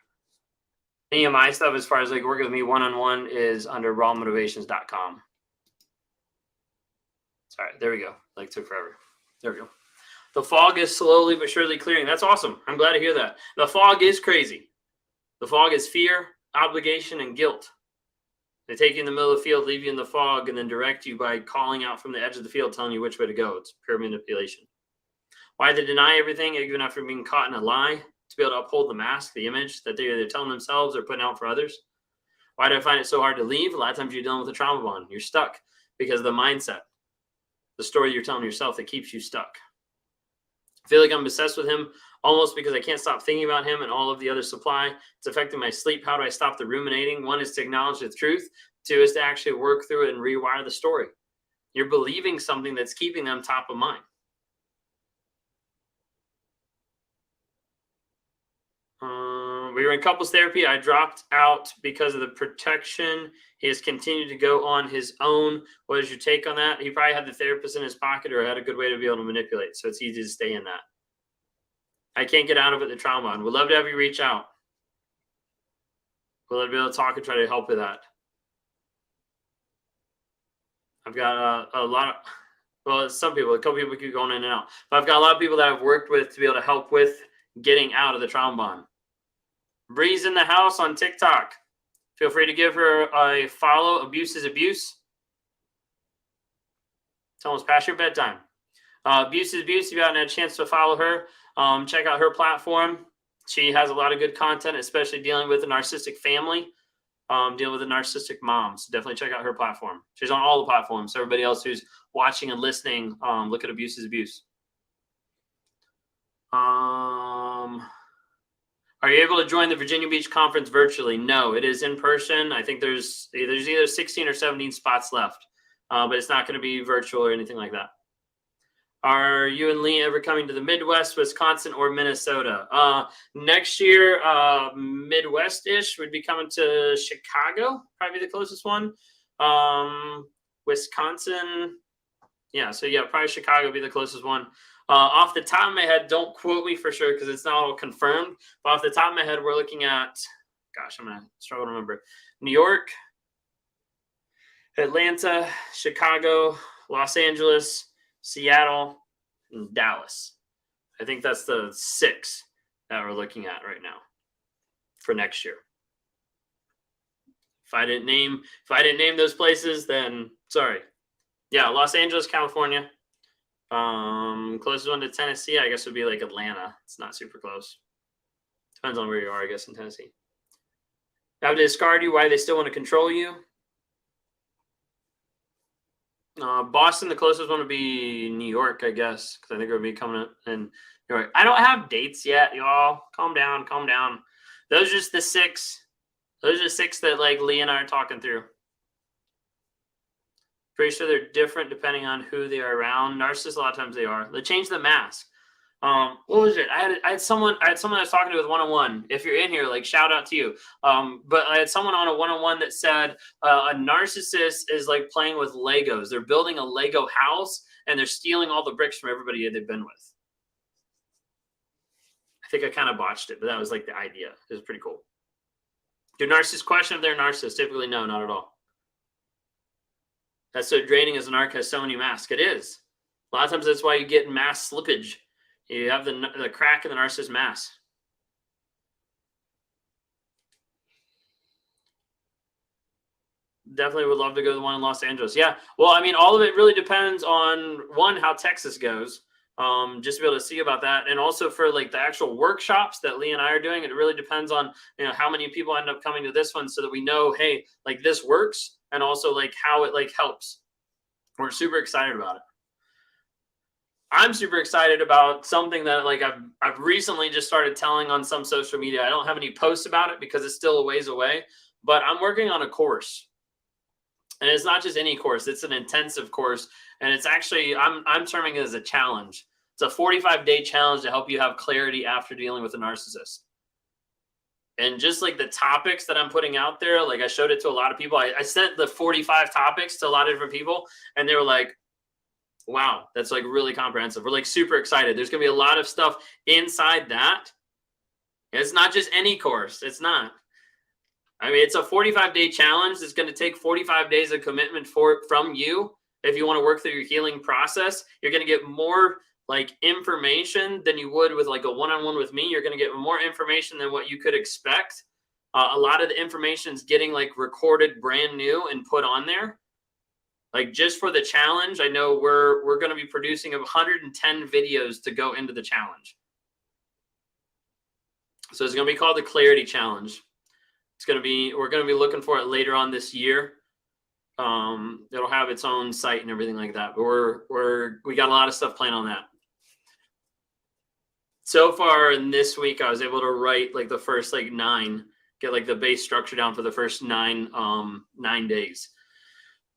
Any of my stuff as far as like working with me one-on-one is under rawmotivations.com. Sorry, there we go. Like took forever. There we go. The fog is slowly but surely clearing. That's awesome. I'm glad to hear that. The fog is crazy. The fog is fear, obligation, and guilt. They take you in the middle of the field, leave you in the fog, and then direct you by calling out from the edge of the field, telling you which way to go. It's pure manipulation. Why they deny everything, even after being caught in a lie, to be able to uphold the mask, the image that they're either telling themselves or putting out for others. Why do I find it so hard to leave? A lot of times you're dealing with a trauma bond. You're stuck because of the mindset, the story you're telling yourself that keeps you stuck. I feel like I'm obsessed with him almost because I can't stop thinking about him and all of the other supply. It's affecting my sleep. How do I stop the ruminating? One is to acknowledge the truth. Two is to actually work through it and rewire the story. You're believing something that's keeping them top of mind. We were in couples therapy. I dropped out because of the protection. He has continued to go on his own. What is your take on that? He probably had the therapist in his pocket or had a good way to be able to manipulate. So it's easy to stay in that. I can't get out of it, the trauma. And we'd love to have you reach out. We'll be able to talk and try to help with that. I've got a lot of, well, some people, a couple people keep going in and out. But I've got a lot of people that I've worked with to be able to help with getting out of the trauma bond. Bree's in the house on TikTok. Feel free to give her a follow. Abuse is abuse. It's almost past your bedtime. Abuse is abuse. If you haven't had a chance to follow her, check out her platform. She has a lot of good content, especially dealing with a narcissistic family, dealing with a narcissistic mom. So definitely check out her platform. She's on all the platforms. So everybody else who's watching and listening, look at Abuse is Abuse. Are you able to join the Virginia Beach conference virtually? No, it is in person. I think there's either 16 or 17 spots left, but it's not going to be virtual or anything like that. Are you and Lee ever coming to the Midwest, Wisconsin, or Minnesota? Next year, Midwest-ish would be coming to Chicago, probably the closest one. Wisconsin, yeah, so yeah, probably Chicago would be the closest one. Off the top of my head, don't quote me for sure because it's not all confirmed. But off the top of my head, we're looking at, gosh, I'm going to struggle to remember. New York, Atlanta, Chicago, Los Angeles, Seattle, and Dallas. I think that's the 6 that we're looking at right now for next year. If I didn't name those places, then sorry. Yeah, Los Angeles, California. Closest one to Tennessee, I guess, would be like Atlanta. It's not super close. Depends on where you are, I guess, in Tennessee. Have they discarded you? Why they still want to control you? Boston, the closest one would be New York, I guess, because I think it would be coming in New York. I don't have dates yet, y'all. Calm down, calm down. Those are just the 6. Those are the 6 that like Lee and I are talking through. Pretty sure they're different depending on who they are around. Narcissists, a lot of times they are. They change the mask. What was it? I had someone I was talking to with one-on-one. If you're in here, like shout out to you. But I had someone on a one-on-one that said a narcissist is like playing with Legos. They're building a Lego house and they're stealing all the bricks from everybody they've been with. I think I kind of botched it, but that was like the idea. It was pretty cool. Do narcissists question if they're narcissists? Typically, no, not at all. That's so draining as an narc has so many masks. It is. A lot of times that's why you get mask slippage. You have the crack in the narcissist mask. Definitely would love to go to the one in Los Angeles. Yeah. Well, I mean, all of it really depends on, one, how Texas goes. Just to be able to see about that. And also for like the actual workshops that Lee and I are doing, it really depends on, how many people end up coming to this one so that we know, hey, like this works. And also like how it like helps. We're super excited about it. I'm super excited about something that like I've recently just started telling on some social media. I don't have any posts about it because it's still a ways away, but I'm working on a course. And it's not just any course, it's an intensive course. And it's actually, I'm terming it as a challenge. It's a 45-day challenge to help you have clarity after dealing with a narcissist. And just like the topics that I'm putting out there, like I showed it to a lot of people. I sent the 45 topics to a lot of different people and they were like, wow, that's like really comprehensive. We're like super excited. There's going to be a lot of stuff inside that. It's not just any course. It's not. I mean, it's a 45-day challenge. It's going to take 45 days of commitment from you. If you want to work through your healing process, you're going to get more like information than you would with like a one-on-one with me. You're going to get more information than what you could expect A lot of the information is getting like recorded brand new and put on there. Like just for the challenge, I know we're going to be producing 110 videos to go into the challenge. So it's going to be called the Clarity Challenge. We're going to be looking for it later on this year. It'll have its own site and everything like that. But we got a lot of stuff planned on that. So far in this week, I was able to write like the first like 9, get like the base structure down for the first 9 days.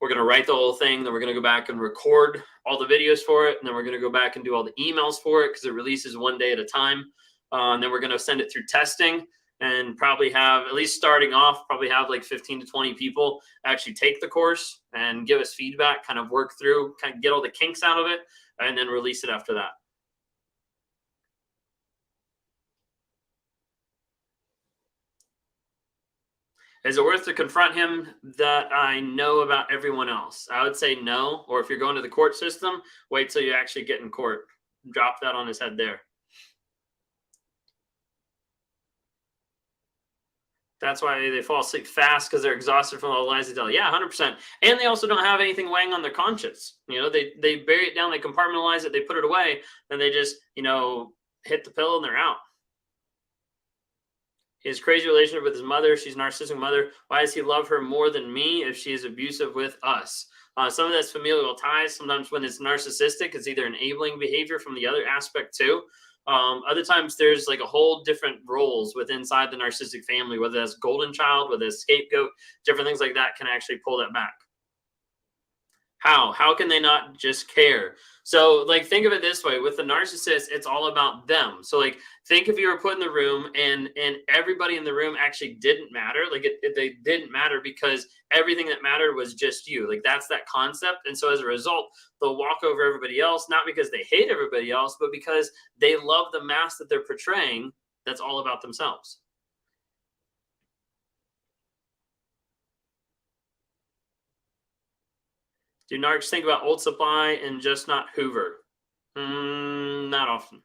We're going to write the whole thing. Then we're going to go back and record all the videos for it. And then we're going to go back and do all the emails for it because it releases one day at a time. And then we're going to send it through testing and probably have, at least starting off, probably have like 15 to 20 people actually take the course and give us feedback, kind of work through, kind of get all the kinks out of it, and then release it after that. Is it worth to confront him that I know about everyone else? I would say no. Or if you're going to the court system, wait till you actually get in court. Drop that on his head there. That's why they fall asleep fast, because they're exhausted from all the lies they tell. Yeah, 100%. And they also don't have anything weighing on their conscience. You know, they bury it down, they compartmentalize it, they put it away, and they just, you know, hit the pillow and they're out. His crazy relationship with his mother. She's a narcissistic mother. Why does he love her more than me if she is abusive with us? Some of that's familial ties. Sometimes when it's narcissistic, it's either enabling behavior from the other aspect too. Other times there's like a whole different roles within inside the narcissistic family, whether that's golden child, whether it's scapegoat, different things like that can actually pull that back. How can they not just care? So like, think of it this way, with the narcissist, it's all about them. So like, think if you were put in the room and everybody in the room actually didn't matter. Like they didn't matter because everything that mattered was just you. Like that's that concept. And so as a result, they'll walk over everybody else, not because they hate everybody else, but because they love the mask that they're portraying. That's all about themselves. Do narcs think about Old Supply and just not Hoover? Not often.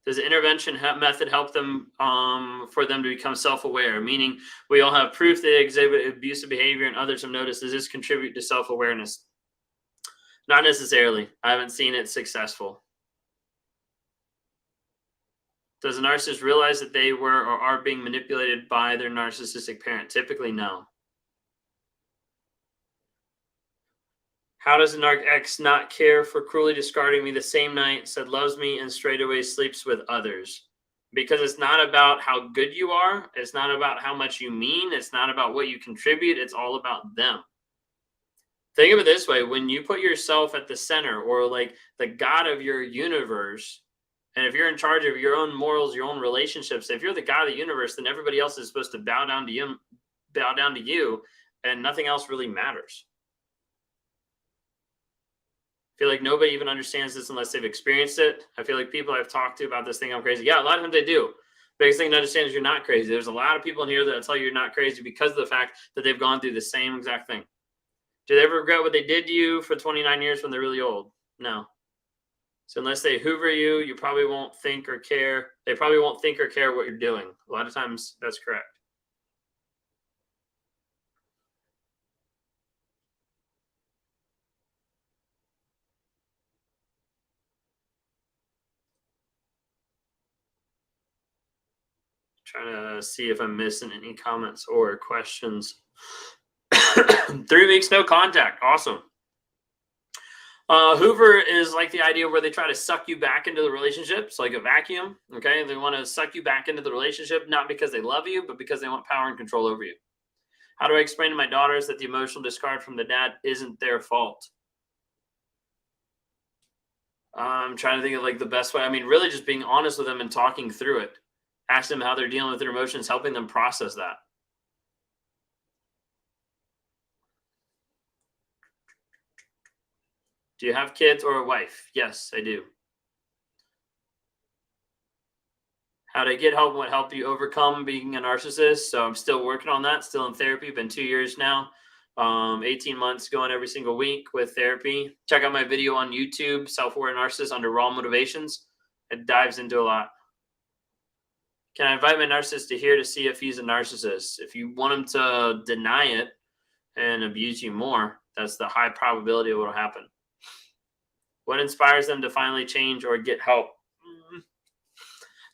Does the intervention method help them for them to become self-aware? Meaning we all have proof they exhibit abusive behavior and others have noticed. Does this contribute to self-awareness? Not necessarily. I haven't seen it successful. Does a narcissist realize that they were or are being manipulated by their narcissistic parent? Typically, no. How does a narc X not care for cruelly discarding me the same night, said loves me, and straight away sleeps with others? Because it's not about how good you are. It's not about how much you mean. It's not about what you contribute. It's all about them. Think of it this way. When you put yourself at the center, or like the God of your universe, and if you're in charge of your own morals, your own relationships, if you're the God of the universe, then everybody else is supposed to bow down to you, and nothing else really matters. I feel like nobody even understands this unless they've experienced it. I feel like people I've talked to about this thing, I'm crazy. Yeah, a lot of times they do. Biggest thing to understand is you're not crazy. There's a lot of people in here that tell you you're not crazy because of the fact that they've gone through the same exact thing. Do they ever regret what they did to you for 29 years when they're really old? No. So unless they hoover you, you probably won't think or care. They probably won't think or care what you're doing. A lot of times that's correct. Trying to see if I'm missing any comments or questions. 3 weeks, no contact. Awesome. Hoover is like the idea where they try to suck you back into the relationship. It's like a vacuum. Okay. They want to suck you back into the relationship, not because they love you, but because they want power and control over you. How do I explain to my daughters that the emotional discard from the dad isn't their fault? I'm trying to think of like the best way. I mean, really just being honest with them and talking through it. Ask them how they're dealing with their emotions, helping them process that. Do you have kids or a wife? Yes, I do. How to get help, what helped you overcome being a narcissist? So I'm still working on that, still in therapy, been 2 years now. 18 months going every single week with therapy. Check out my video on YouTube, Self-Aware Narcissist under Raw Motivations. It dives into a lot. Can I invite my narcissist to here to see if he's a narcissist? If you want him to deny it and abuse you more, that's the high probability of what will happen. What inspires them to finally change or get help?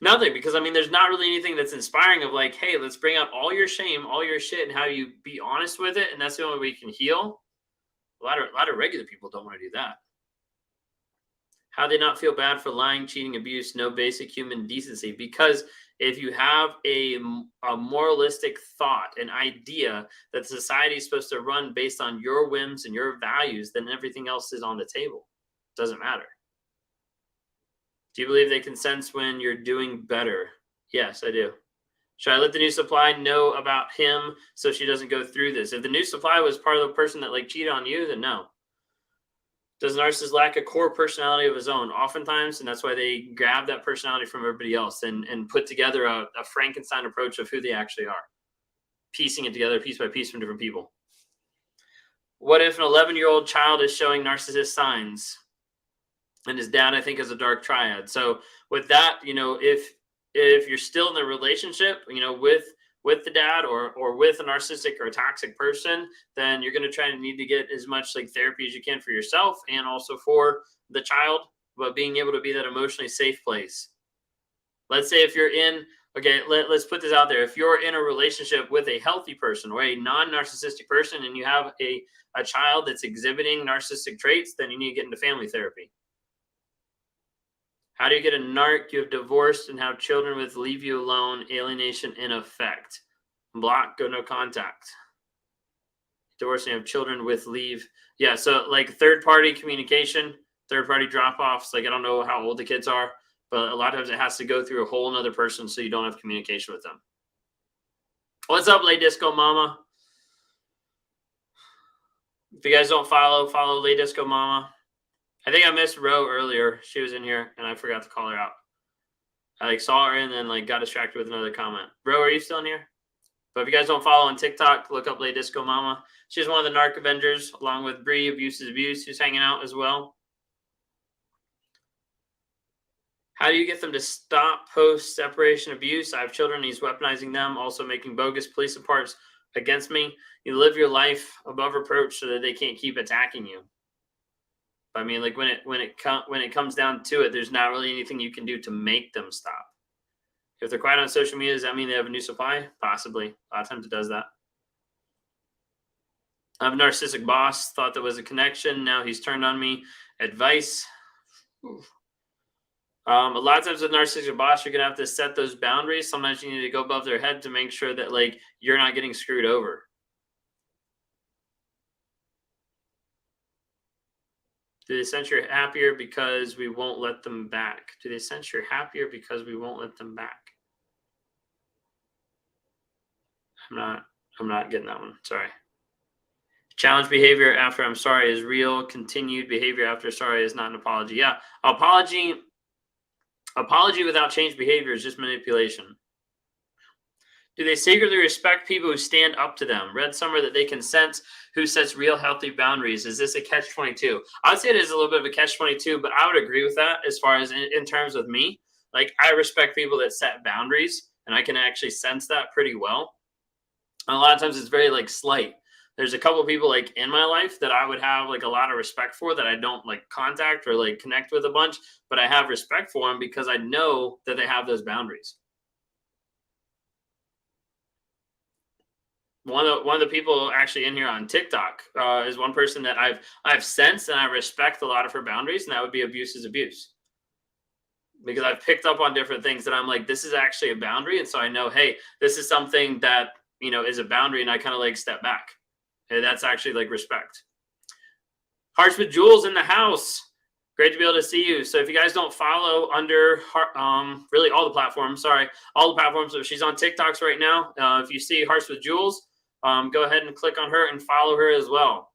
Nothing, because I mean, there's not really anything that's inspiring of like, hey, let's bring out all your shame, all your shit, and how you be honest with it, and that's the only way you can heal. A lot of regular people don't want to do that. How they not feel bad for lying, cheating, abuse, no basic human decency? Because if you have a moralistic thought, an idea that society is supposed to run based on your whims and your values, then everything else is on the table. It doesn't matter. Do you believe they can sense when you're doing better? Yes, I do. Should I let the new supply know about him so she doesn't go through this? If the new supply was part of the person that like cheated on you, then no. Does a narcissist lack a core personality of his own? Oftentimes, and that's why they grab that personality from everybody else and put together a Frankenstein approach of who they actually are, piecing it together piece by piece from different people. What if an 11-year-old child is showing narcissist signs? And his dad, I think, is a dark triad. So with that, you know, if you're still in the relationship, you know, with the dad or with a narcissistic or a toxic person, then you're going to need to get as much like therapy as you can for yourself and also for the child, but being able to be that emotionally safe place. Let's say if you're in, okay, let's put this out there. If you're in a relationship with a healthy person or a non-narcissistic person and you have a child that's exhibiting narcissistic traits, then you need to get into family therapy. How do you get a narc you have divorced and have children with leave you alone, alienation in effect? Block, go no contact. Divorced and have children with leave. Yeah, so like third-party communication, third-party drop-offs. Like I don't know how old the kids are, but a lot of times it has to go through a whole nother person so you don't have communication with them. What's up, Lay Disco Mama? If you guys don't follow Lay Disco Mama. I think I missed Ro earlier. She was in here and I forgot to call her out. I like saw her and then like got distracted with another comment. Ro, are you still in here? But if you guys don't follow on TikTok, look up Lay Disco Mama. She's one of the Narc Avengers along with Bree, Abuse is Abuse, who's hanging out as well. How do you get them to stop post-separation abuse? I have children. He's weaponizing them, also making bogus police reports against me. You live your life above reproach so that they can't keep attacking you. I mean, like when it comes down to it, there's not really anything you can do to make them stop. If they're quiet on social media, does that mean they have a new supply? Possibly. A lot of times it does that. I have a narcissistic boss, thought there was a connection. Now he's turned on me. Advice. A lot of times with narcissistic boss, you're going to have to set those boundaries. Sometimes you need to go above their head to make sure that like you're not getting screwed over. Do they sense you're happier because we won't let them back? Do they sense you're happier because we won't let them back? I'm not getting that one. Sorry. Challenge behavior after I'm sorry is real. Continued behavior after sorry is not an apology. Yeah. Apology without change behavior is just manipulation. Do they secretly respect people who stand up to them? Read somewhere that they can sense who sets real healthy boundaries. Is this a catch-22? I would say it is a little bit of a catch-22, but I would agree with that as far as in terms of me. Like I respect people that set boundaries and I can actually sense that pretty well. And a lot of times it's very like slight. There's a couple of people like in my life that I would have like a lot of respect for that I don't like contact or like connect with a bunch, but I have respect for them because I know that they have those boundaries. One of the people actually in here on TikTok is one person that I've sensed and I respect a lot of her boundaries, and that would be Abuse is Abuse. Because I've picked up on different things that I'm like, this is actually a boundary, and so I know, hey, this is something that is a boundary, and I kind of like step back. Hey, that's actually like respect. Hearts with Jules in the house. Great to be able to see you. So if you guys don't follow under really all the platforms, so she's on TikToks right now. If you see Hearts with Jules, go ahead and click on her and follow her as well.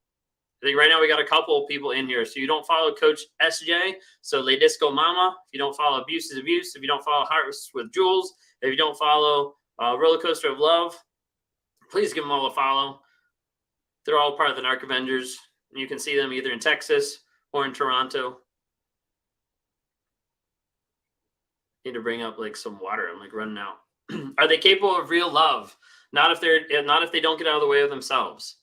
I think right now we got a couple people in here. So you don't follow Coach SJ, so Lay Disco Mama. If you don't follow Abuse is Abuse, if you don't follow Hearts with Jules, if you don't follow Roller Coaster of Love, please give them all a follow. They're all part of the Narc Avengers. You can see them either in Texas or in Toronto. Need to bring up like some water. I'm like running out. Are they capable of real love? Not if they don't get out of the way of themselves.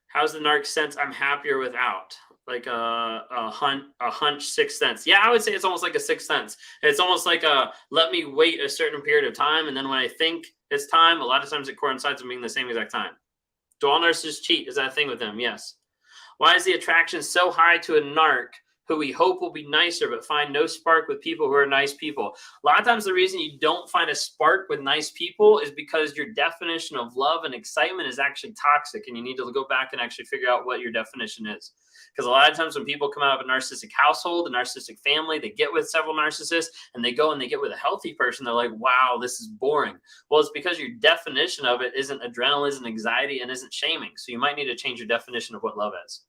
How's the narc sense? I'm happier without, like a hunch, sixth sense. Yeah, I would say it's almost like a sixth sense. It's almost like let me wait a certain period of time, and then when I think it's time, a lot of times it coincides with being the same exact time. Do all narcissists cheat? Is that a thing with them? Yes. Why is the attraction so high to a narc who we hope will be nicer, but find no spark with people who are nice people? A lot of times the reason you don't find a spark with nice people is because your definition of love and excitement is actually toxic, and you need to go back and actually figure out what your definition is. Because a lot of times when people come out of a narcissistic household, a narcissistic family, they get with several narcissists, and they go and they get with a healthy person, they're like, wow, this is boring. Well, it's because your definition of it isn't adrenaline, isn't anxiety, and isn't shaming. So you might need to change your definition of what love is.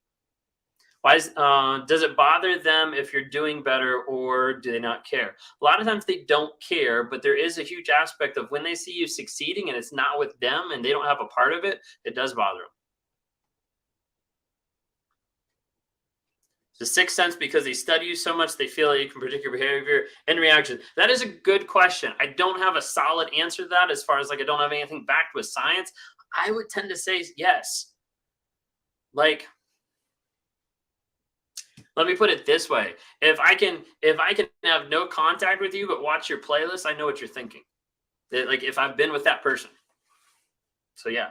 Why does it bother them if you're doing better, or do they not care? A lot of times they don't care, but there is a huge aspect of when they see you succeeding and it's not with them and they don't have a part of it, it does bother them. The sixth sense, because they study you so much, they feel like you can predict your behavior and reaction. That is a good question. I don't have a solid answer to that as far as like I don't have anything backed with science. I would tend to say yes. Like, let me put it this way. If I can have no contact with you, but watch your playlist, I know what you're thinking. Like if I've been with that person. So yeah.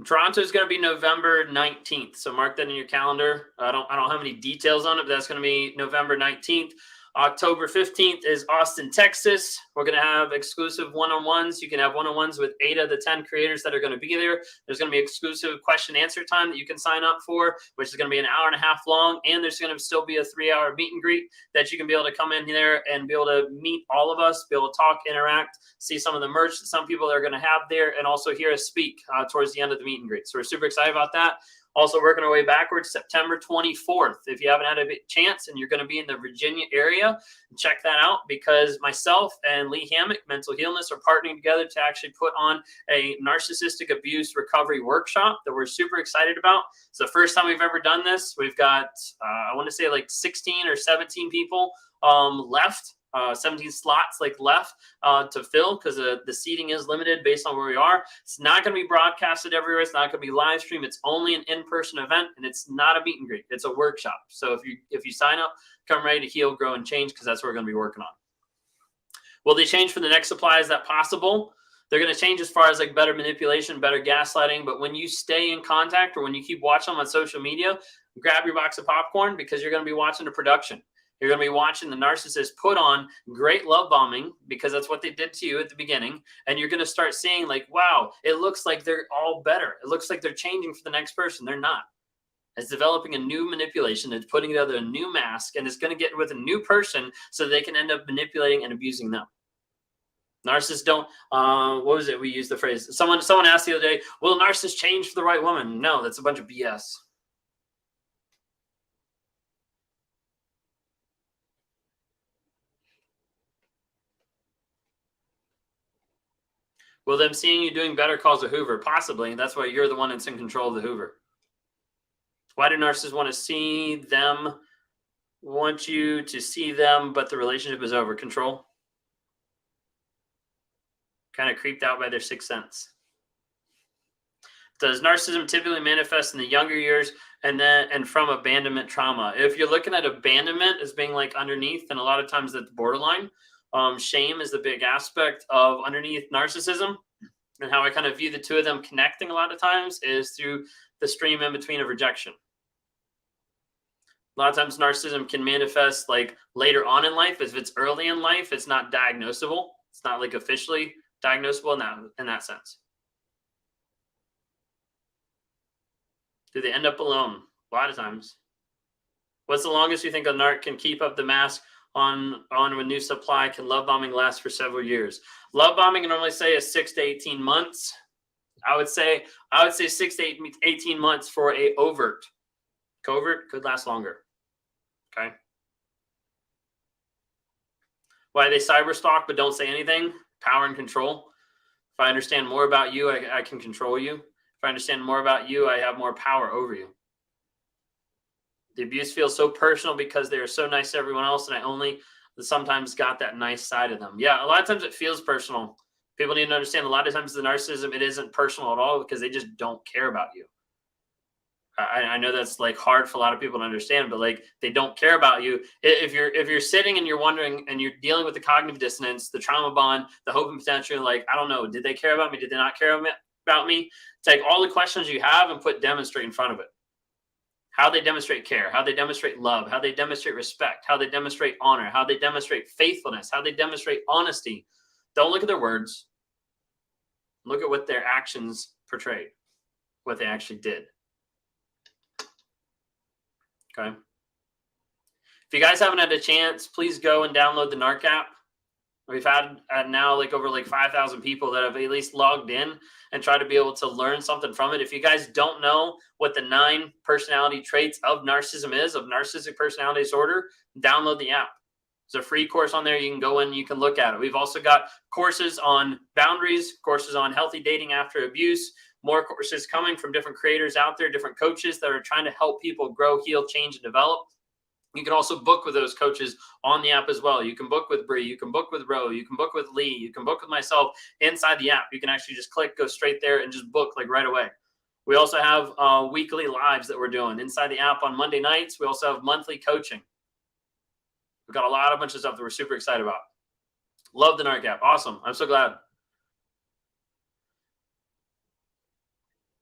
Toronto is going to be November 19th. So mark that in your calendar. I don't have any details on it, but that's going to be November 19th. October 15th is Austin, Texas. We're going to have exclusive one-on-ones. You can have one-on-ones with 8 of the 10 creators that are going to be there. There's going to be exclusive question answer time that you can sign up for, which is going to be an hour and a half long. And there's going to still be a 3-hour meet and greet that you can be able to come in there and be able to meet all of us, be able to talk, interact, see some of the merch that some people are going to have there, and also hear us speak towards the end of the meet and greet. So we're super excited about that. Also working our way backwards, September 24th. If you haven't had a chance and you're going to be in the Virginia area, check that out, because myself and Lee Hammock, Mental Healness, are partnering together to actually put on a narcissistic abuse recovery workshop that we're super excited about. It's the first time we've ever done this. We've got, I want to say like 16 or 17 people left. 17 slots left to fill, because the seating is limited based on where we are. It's not going to be broadcasted everywhere. It's not going to be live stream. It's only an in-person event, and it's not a meet and greet. It's a workshop. So if you sign up, come ready to heal, grow, and change, because that's what we're going to be working on. Will they change for the next supply? Is that possible? They're going to change as far as like better manipulation, better gaslighting. But when you stay in contact, or when you keep watching them on social media, grab your box of popcorn, because you're going to be watching the production. You're going to be watching the narcissist put on great love bombing, because that's what they did to you at the beginning. And you're going to start seeing like, wow, it looks like they're all better. It looks like they're changing for the next person. They're not. It's developing a new manipulation. It's putting together a new mask, and it's going to get with a new person so they can end up manipulating and abusing them. Narcissists don't, what was it? We used the phrase. Someone asked the other day, will a narcissist change for the right woman? No, that's a bunch of BS. Will them seeing you doing better cause a Hoover? Possibly. That's why you're the one that's in control of the Hoover. Why do narcissists want to see them, want you to see them, but the relationship is over? Control. Kind of creeped out by their sixth sense. Does narcissism typically manifest in the younger years and from abandonment trauma? If you're looking at abandonment as being like underneath, and a lot of times that's borderline. Shame is the big aspect of underneath narcissism, and how I kind of view the two of them connecting a lot of times is through the stream in between of rejection. A lot of times narcissism can manifest like later on in life. If it's early in life, it's not diagnosable. It's not like officially diagnosable in that sense. Do they end up alone? A lot of times. What's the longest you think a narc can keep up the mask on a new supply? Can love bombing last for several years? Love bombing, I normally say, is 6 to 18 months. I would say 6 to 18 months for a overt. Covert could last longer. Okay. Why they cyber stalk but don't say anything? Power and control. If I understand more about you, I can control you. If I understand more about you, I have more power over you. The abuse feels so personal because they are so nice to everyone else, and I only sometimes got that nice side of them. Yeah, a lot of times it feels personal. People need to understand a lot of times the narcissism, it isn't personal at all because they just don't care about you. I know that's like hard for a lot of people to understand, but like they don't care about you. If you're sitting and you're wondering and you're dealing with the cognitive dissonance, the trauma bond, the hope and potential, like, I don't know, did they care about me? Did they not care about me? Take all the questions you have and put demonstrate in front of it. How they demonstrate care, how they demonstrate love, how they demonstrate respect, how they demonstrate honor, how they demonstrate faithfulness, how they demonstrate honesty. Don't look at their words. Look at what their actions portrayed, what they actually did. Okay. If you guys haven't had a chance, please go and download the Narc app. We've had now like over like 5,000 people that have at least logged in and try to be able to learn something from it. If you guys don't know what the 9 personality traits of narcissism is, of narcissistic personality disorder, download the app. There's a free course on there. You can go in, you can look at it. We've also got courses on boundaries, courses on healthy dating after abuse, more courses coming from different creators out there, different coaches that are trying to help people grow, heal, change, and develop. You can also book with those coaches on the app as well. You can book with Bree, you can book with Ro, you can book with Lee, you can book with myself inside the app. You can actually just click, go straight there and just book like right away. We also have weekly lives that we're doing inside the app on Monday nights. We also have monthly coaching. We've got a bunch of stuff that we're super excited about. Love the Narc app. Awesome. I'm so glad.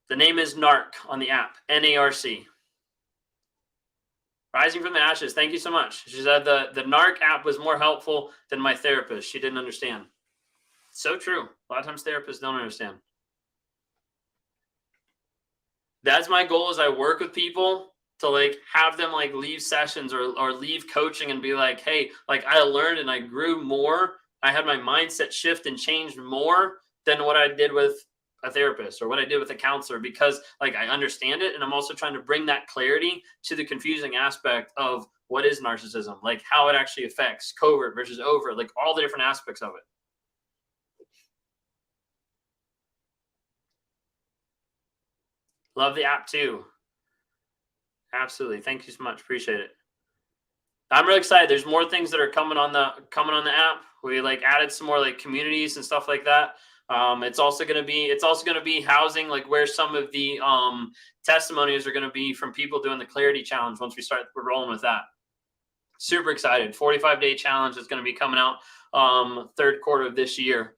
The name is Narc on the app, N-A-R-C. Rising from the ashes. Thank you so much. She said the Narc app was more helpful than my therapist. She didn't understand. So true. A lot of times therapists don't understand. That's my goal as I work with people to like have them like leave sessions or leave coaching and be like, hey, like I learned and I grew more. I had my mindset shift and changed more than what I did with a therapist or what I did with a counselor, because like I understand it. And I'm also trying to bring that clarity to the confusing aspect of what is narcissism, like how it actually affects covert versus overt, like all the different aspects of it. Love the app too. Absolutely. Thank you so much. Appreciate it. I'm really excited. There's more things that are coming on the app. We like added some more like communities and stuff like that. It's also going to be housing like where some of the testimonies are going to be from people doing the clarity challenge once we start rolling with that. Super excited. 45-day challenge is going to be coming out third quarter of this year.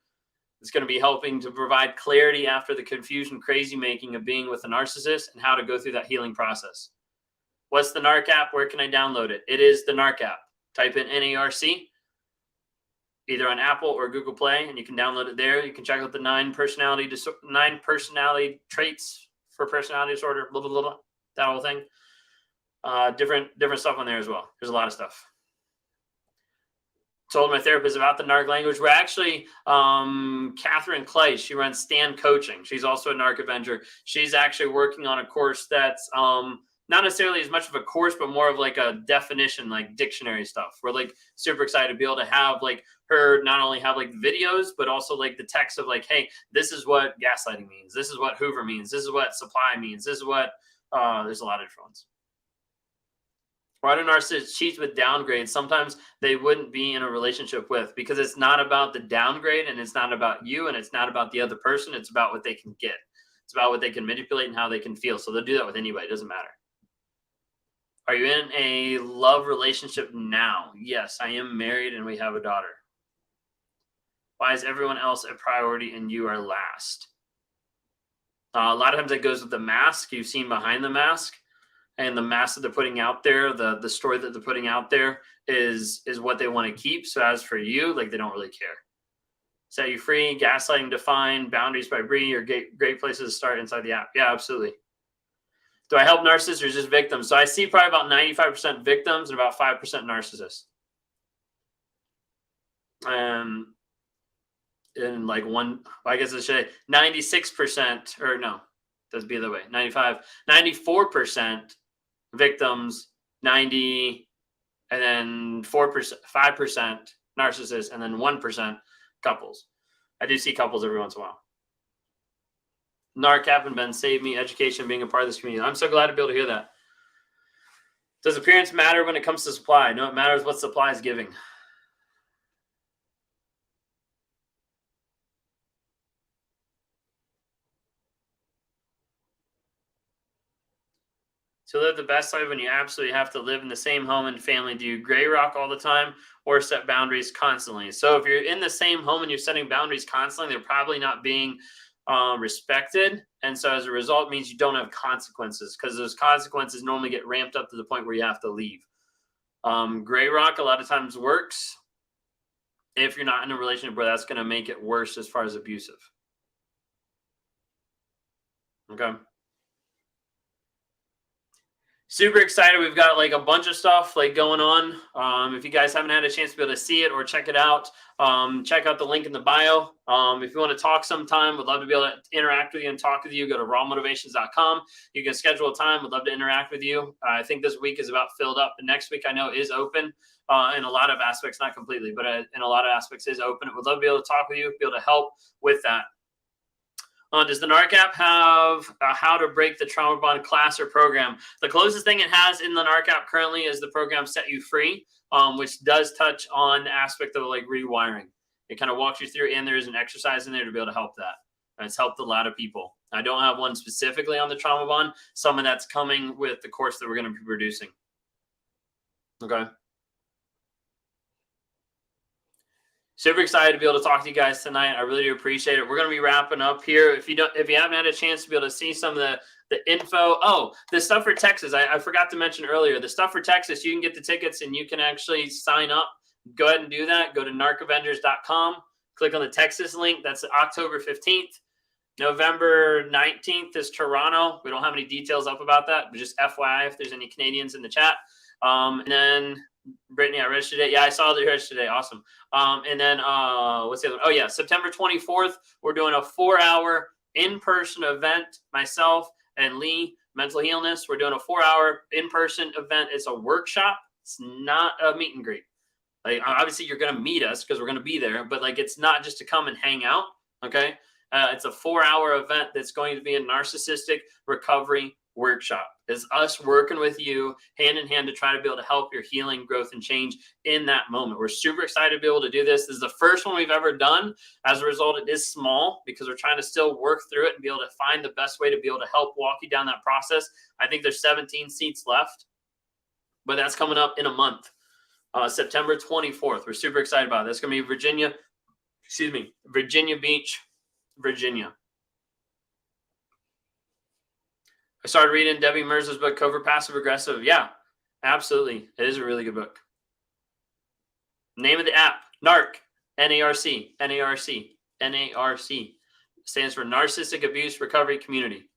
It's going to be helping to provide clarity after the confusion, crazy making of being with a narcissist and how to go through that healing process. What's the Narc app? Where can I download it? It is the Narc app. Type in N-A-R-C, either on Apple or Google Play, and you can download it there. You can check out the 9 personality traits for personality disorder, blah, blah, blah, blah, that whole thing. Different stuff on there as well. There's a lot of stuff. Told my therapist about the Narc language. We're actually, Catherine Clay, she runs Stand Coaching. She's also a Narc Avenger. She's actually working on a course that's not necessarily as much of a course, but more of like a definition, like dictionary stuff. We're like super excited to be able to have like her not only have like videos, but also like the text of like, hey, this is what gaslighting means. This is what Hoover means. This is what supply means. This is what, there's a lot of different ones. Why do narcissists cheat with downgrades? Sometimes they wouldn't be in a relationship with, because it's not about the downgrade and it's not about you and it's not about the other person. It's about what they can get. It's about what they can manipulate and how they can feel. So they'll do that with anybody. It doesn't matter. Are you in a love relationship now? Yes, I am married and we have a daughter. Why is everyone else a priority and you are last? A lot of times it goes with the mask you've seen behind the mask, and the mask that they're putting out there, the story that they're putting out there is what they want to keep. So as for you, like they don't really care. Set you free, gaslighting defined, boundaries by Bree, or great places to start inside the app. Yeah, absolutely. Do I help narcissists or just victims? So I see probably about 95% victims and about 5% narcissists. And like I guess I should say 96%, or no, that's be the way. 94% victims, 90, and then 4%, 5% narcissists, and then 1% couples. I do see couples every once in a while. Narc having been saved me, education, being a part of this community. I'm so glad to be able to hear that. Does appearance matter when it comes to supply? No, it matters what supply is giving. To live the best life when you absolutely have to live in the same home and family, do you gray rock all the time or set boundaries constantly? So if you're in the same home and you're setting boundaries constantly, they're probably not being respected. And so as a result, it means you don't have consequences, because those consequences normally get ramped up to the point where you have to leave. Gray rock a lot of times works if you're not in a relationship where that's going to make it worse as far as abusive. Okay. Super excited. We've got like a bunch of stuff like going on. If you guys haven't had a chance to be able to see it or check it out, check out the link in the bio. If you want to talk sometime, we'd love to be able to interact with you and talk with you. Go to rawmotivations.com. You can schedule a time. We'd love to interact with you. I think this week is about filled up. The next week I know is open in a lot of aspects, not completely, but in a lot of aspects is open. We'd love to be able to talk with you, be able to help with that. Does the Narc app have how to break the trauma bond class or program? The closest thing it has in the Narc app currently is the program Set You Free, which does touch on the aspect of like rewiring. It kind of walks you through, and there's an exercise in there to be able to help that. And it's helped a lot of people. I don't have one specifically on the trauma bond. Some of that's coming with the course that we're going to be producing. Okay. Super excited to be able to talk to you guys tonight. I really do appreciate it. We're going to be wrapping up here. If you haven't had a chance to be able to see some of the info, the stuff for Texas, I forgot to mention earlier, the stuff for Texas, you can get the tickets and you can actually sign up. Go ahead and do that. Go to narcavengers.com, click on the Texas link. That's October 15th. November 19th is Toronto. We don't have any details up about that, but just FYI if there's any Canadians in the chat. And then Brittany, I registered today. Yeah, I saw that you registered today. Awesome. And then what's the other one? Oh, yeah, September 24th, we're doing a 4-hour in-person event, myself and Lee, Mental Healness. We're doing a 4-hour in-person event. It's a workshop. It's not a meet and greet. Like, obviously, you're going to meet us because we're going to be there, but like, it's not just to come and hang out, okay? It's a 4-hour event that's going to be a narcissistic recovery workshop. It's us working with you hand in hand to try to be able to help your healing, growth, and change in that moment. We're super excited to be able to do this. This is the first one we've ever done. As a result, it is small because we're trying to still work through it and be able to find the best way to be able to help walk you down that process. I think there's 17 seats left, but that's coming up in a month, September 24th. We're super excited about it. That's going to be Virginia Beach, Virginia. I started reading Debbie Merz's book, Covert Passive Aggressive. Yeah, absolutely. It is a really good book. Name of the app, Narc, N-A-R-C, N-A-R-C, N-A-R-C. Stands for Narcissistic Abuse Recovery Community.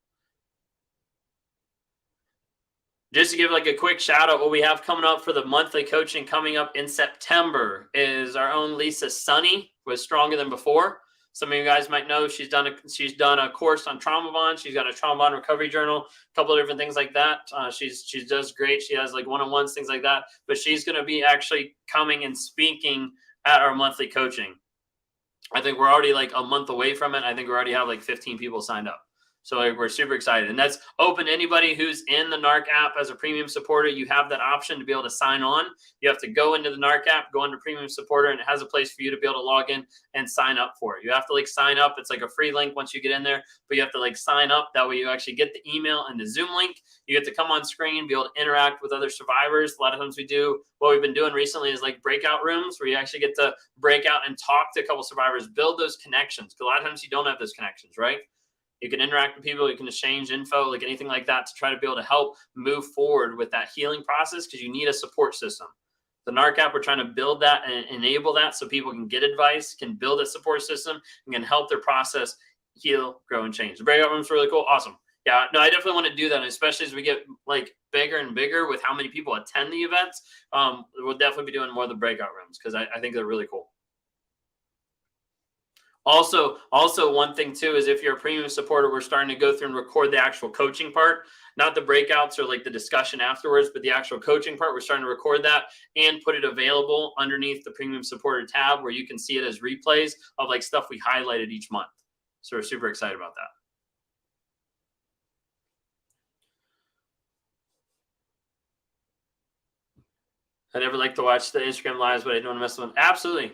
Just to give like a quick shout out, what we have coming up for the monthly coaching coming up in September is our own Lisa Sunny was Stronger Than Before. Some of you guys might know she's done a course on trauma bond. She's got a trauma bond recovery journal, a couple of different things like that. She does great. She has like one-on-ones, things like that. But she's going to be actually coming and speaking at our monthly coaching. I think we're already like a month away from it. I think we already have like 15 people signed up. So like, we're super excited. And that's open to anybody who's in the Narc app as a premium supporter. You have that option to be able to sign on. You have to go into the Narc app, go into premium supporter, and it has a place for you to be able to log in and sign up for it. You have to like sign up. It's like a free link once you get in there, but you have to like sign up. That way you actually get the email and the Zoom link. You get to come on screen, be able to interact with other survivors. A lot of times what we've been doing recently is like breakout rooms where you actually get to break out and talk to a couple survivors, build those connections. Because a lot of times you don't have those connections, right? You can interact with people, you can exchange info, like anything like that to try to be able to help move forward with that healing process, because you need a support system. The Narc app, we're trying to build that and enable that so people can get advice, can build a support system, and can help their process heal, grow, and change. The breakout room's really cool. Awesome. Yeah, no, I definitely want to do that, especially as we get like bigger and bigger with how many people attend the events. We'll definitely be doing more of the breakout rooms because I think they're really cool. Also, one thing too is if you're a premium supporter, we're starting to go through and record the actual coaching part, not the breakouts or like the discussion afterwards, but the actual coaching part. We're starting to record that and put it available underneath the premium supporter tab where you can see it as replays of like stuff we highlighted each month. So we're super excited about that. I never like to watch the Instagram lives, but I don't want to miss one. Absolutely.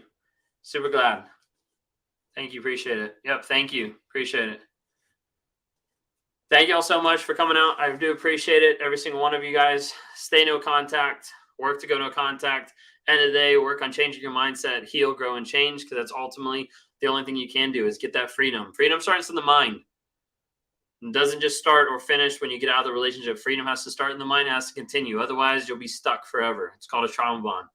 Super glad. Thank you. Appreciate it. Yep. Thank you. Appreciate it. Thank you all so much for coming out. I do appreciate it. Every single one of you guys. Stay no contact. Work to go no contact. End of the day, work on changing your mindset, heal, grow, and change, because that's ultimately the only thing you can do is get that freedom. Freedom starts in the mind. It doesn't just start or finish when you get out of the relationship. Freedom has to start in the mind. It has to continue. Otherwise, you'll be stuck forever. It's called a trauma bond.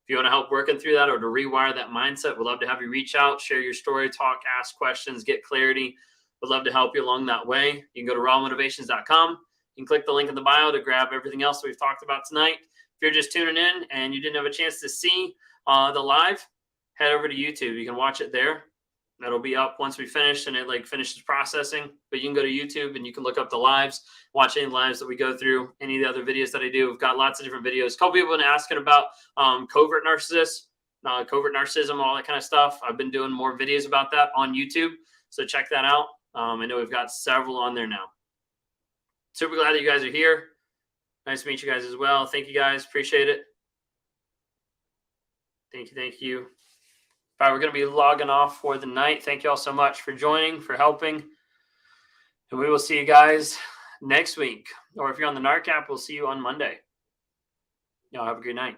If you want to help working through that or to rewire that mindset, we'd love to have you reach out, share your story, talk, ask questions, get clarity. We'd love to help you along that way. You can go to rawmotivations.com. You can click the link in the bio to grab everything else we've talked about tonight. If you're just tuning in and you didn't have a chance to see the live, head over to YouTube. You can watch it there. That'll be up once we finish and it finishes processing. But you can go to YouTube and you can look up the lives, watch any lives that we go through, any of the other videos that I do. We've got lots of different videos. A couple people have been asking about covert narcissists, covert narcissism, all that kind of stuff. I've been doing more videos about that on YouTube. So check that out. I know we've got several on there now. Super glad that you guys are here. Nice to meet you guys as well. Thank you guys. Appreciate it. Thank you. Thank you. All right, we're going to be logging off for the night. Thank you all so much for joining, for helping. And we will see you guys next week. Or if you're on the Narc app, we'll see you on Monday. Y'all have a good night.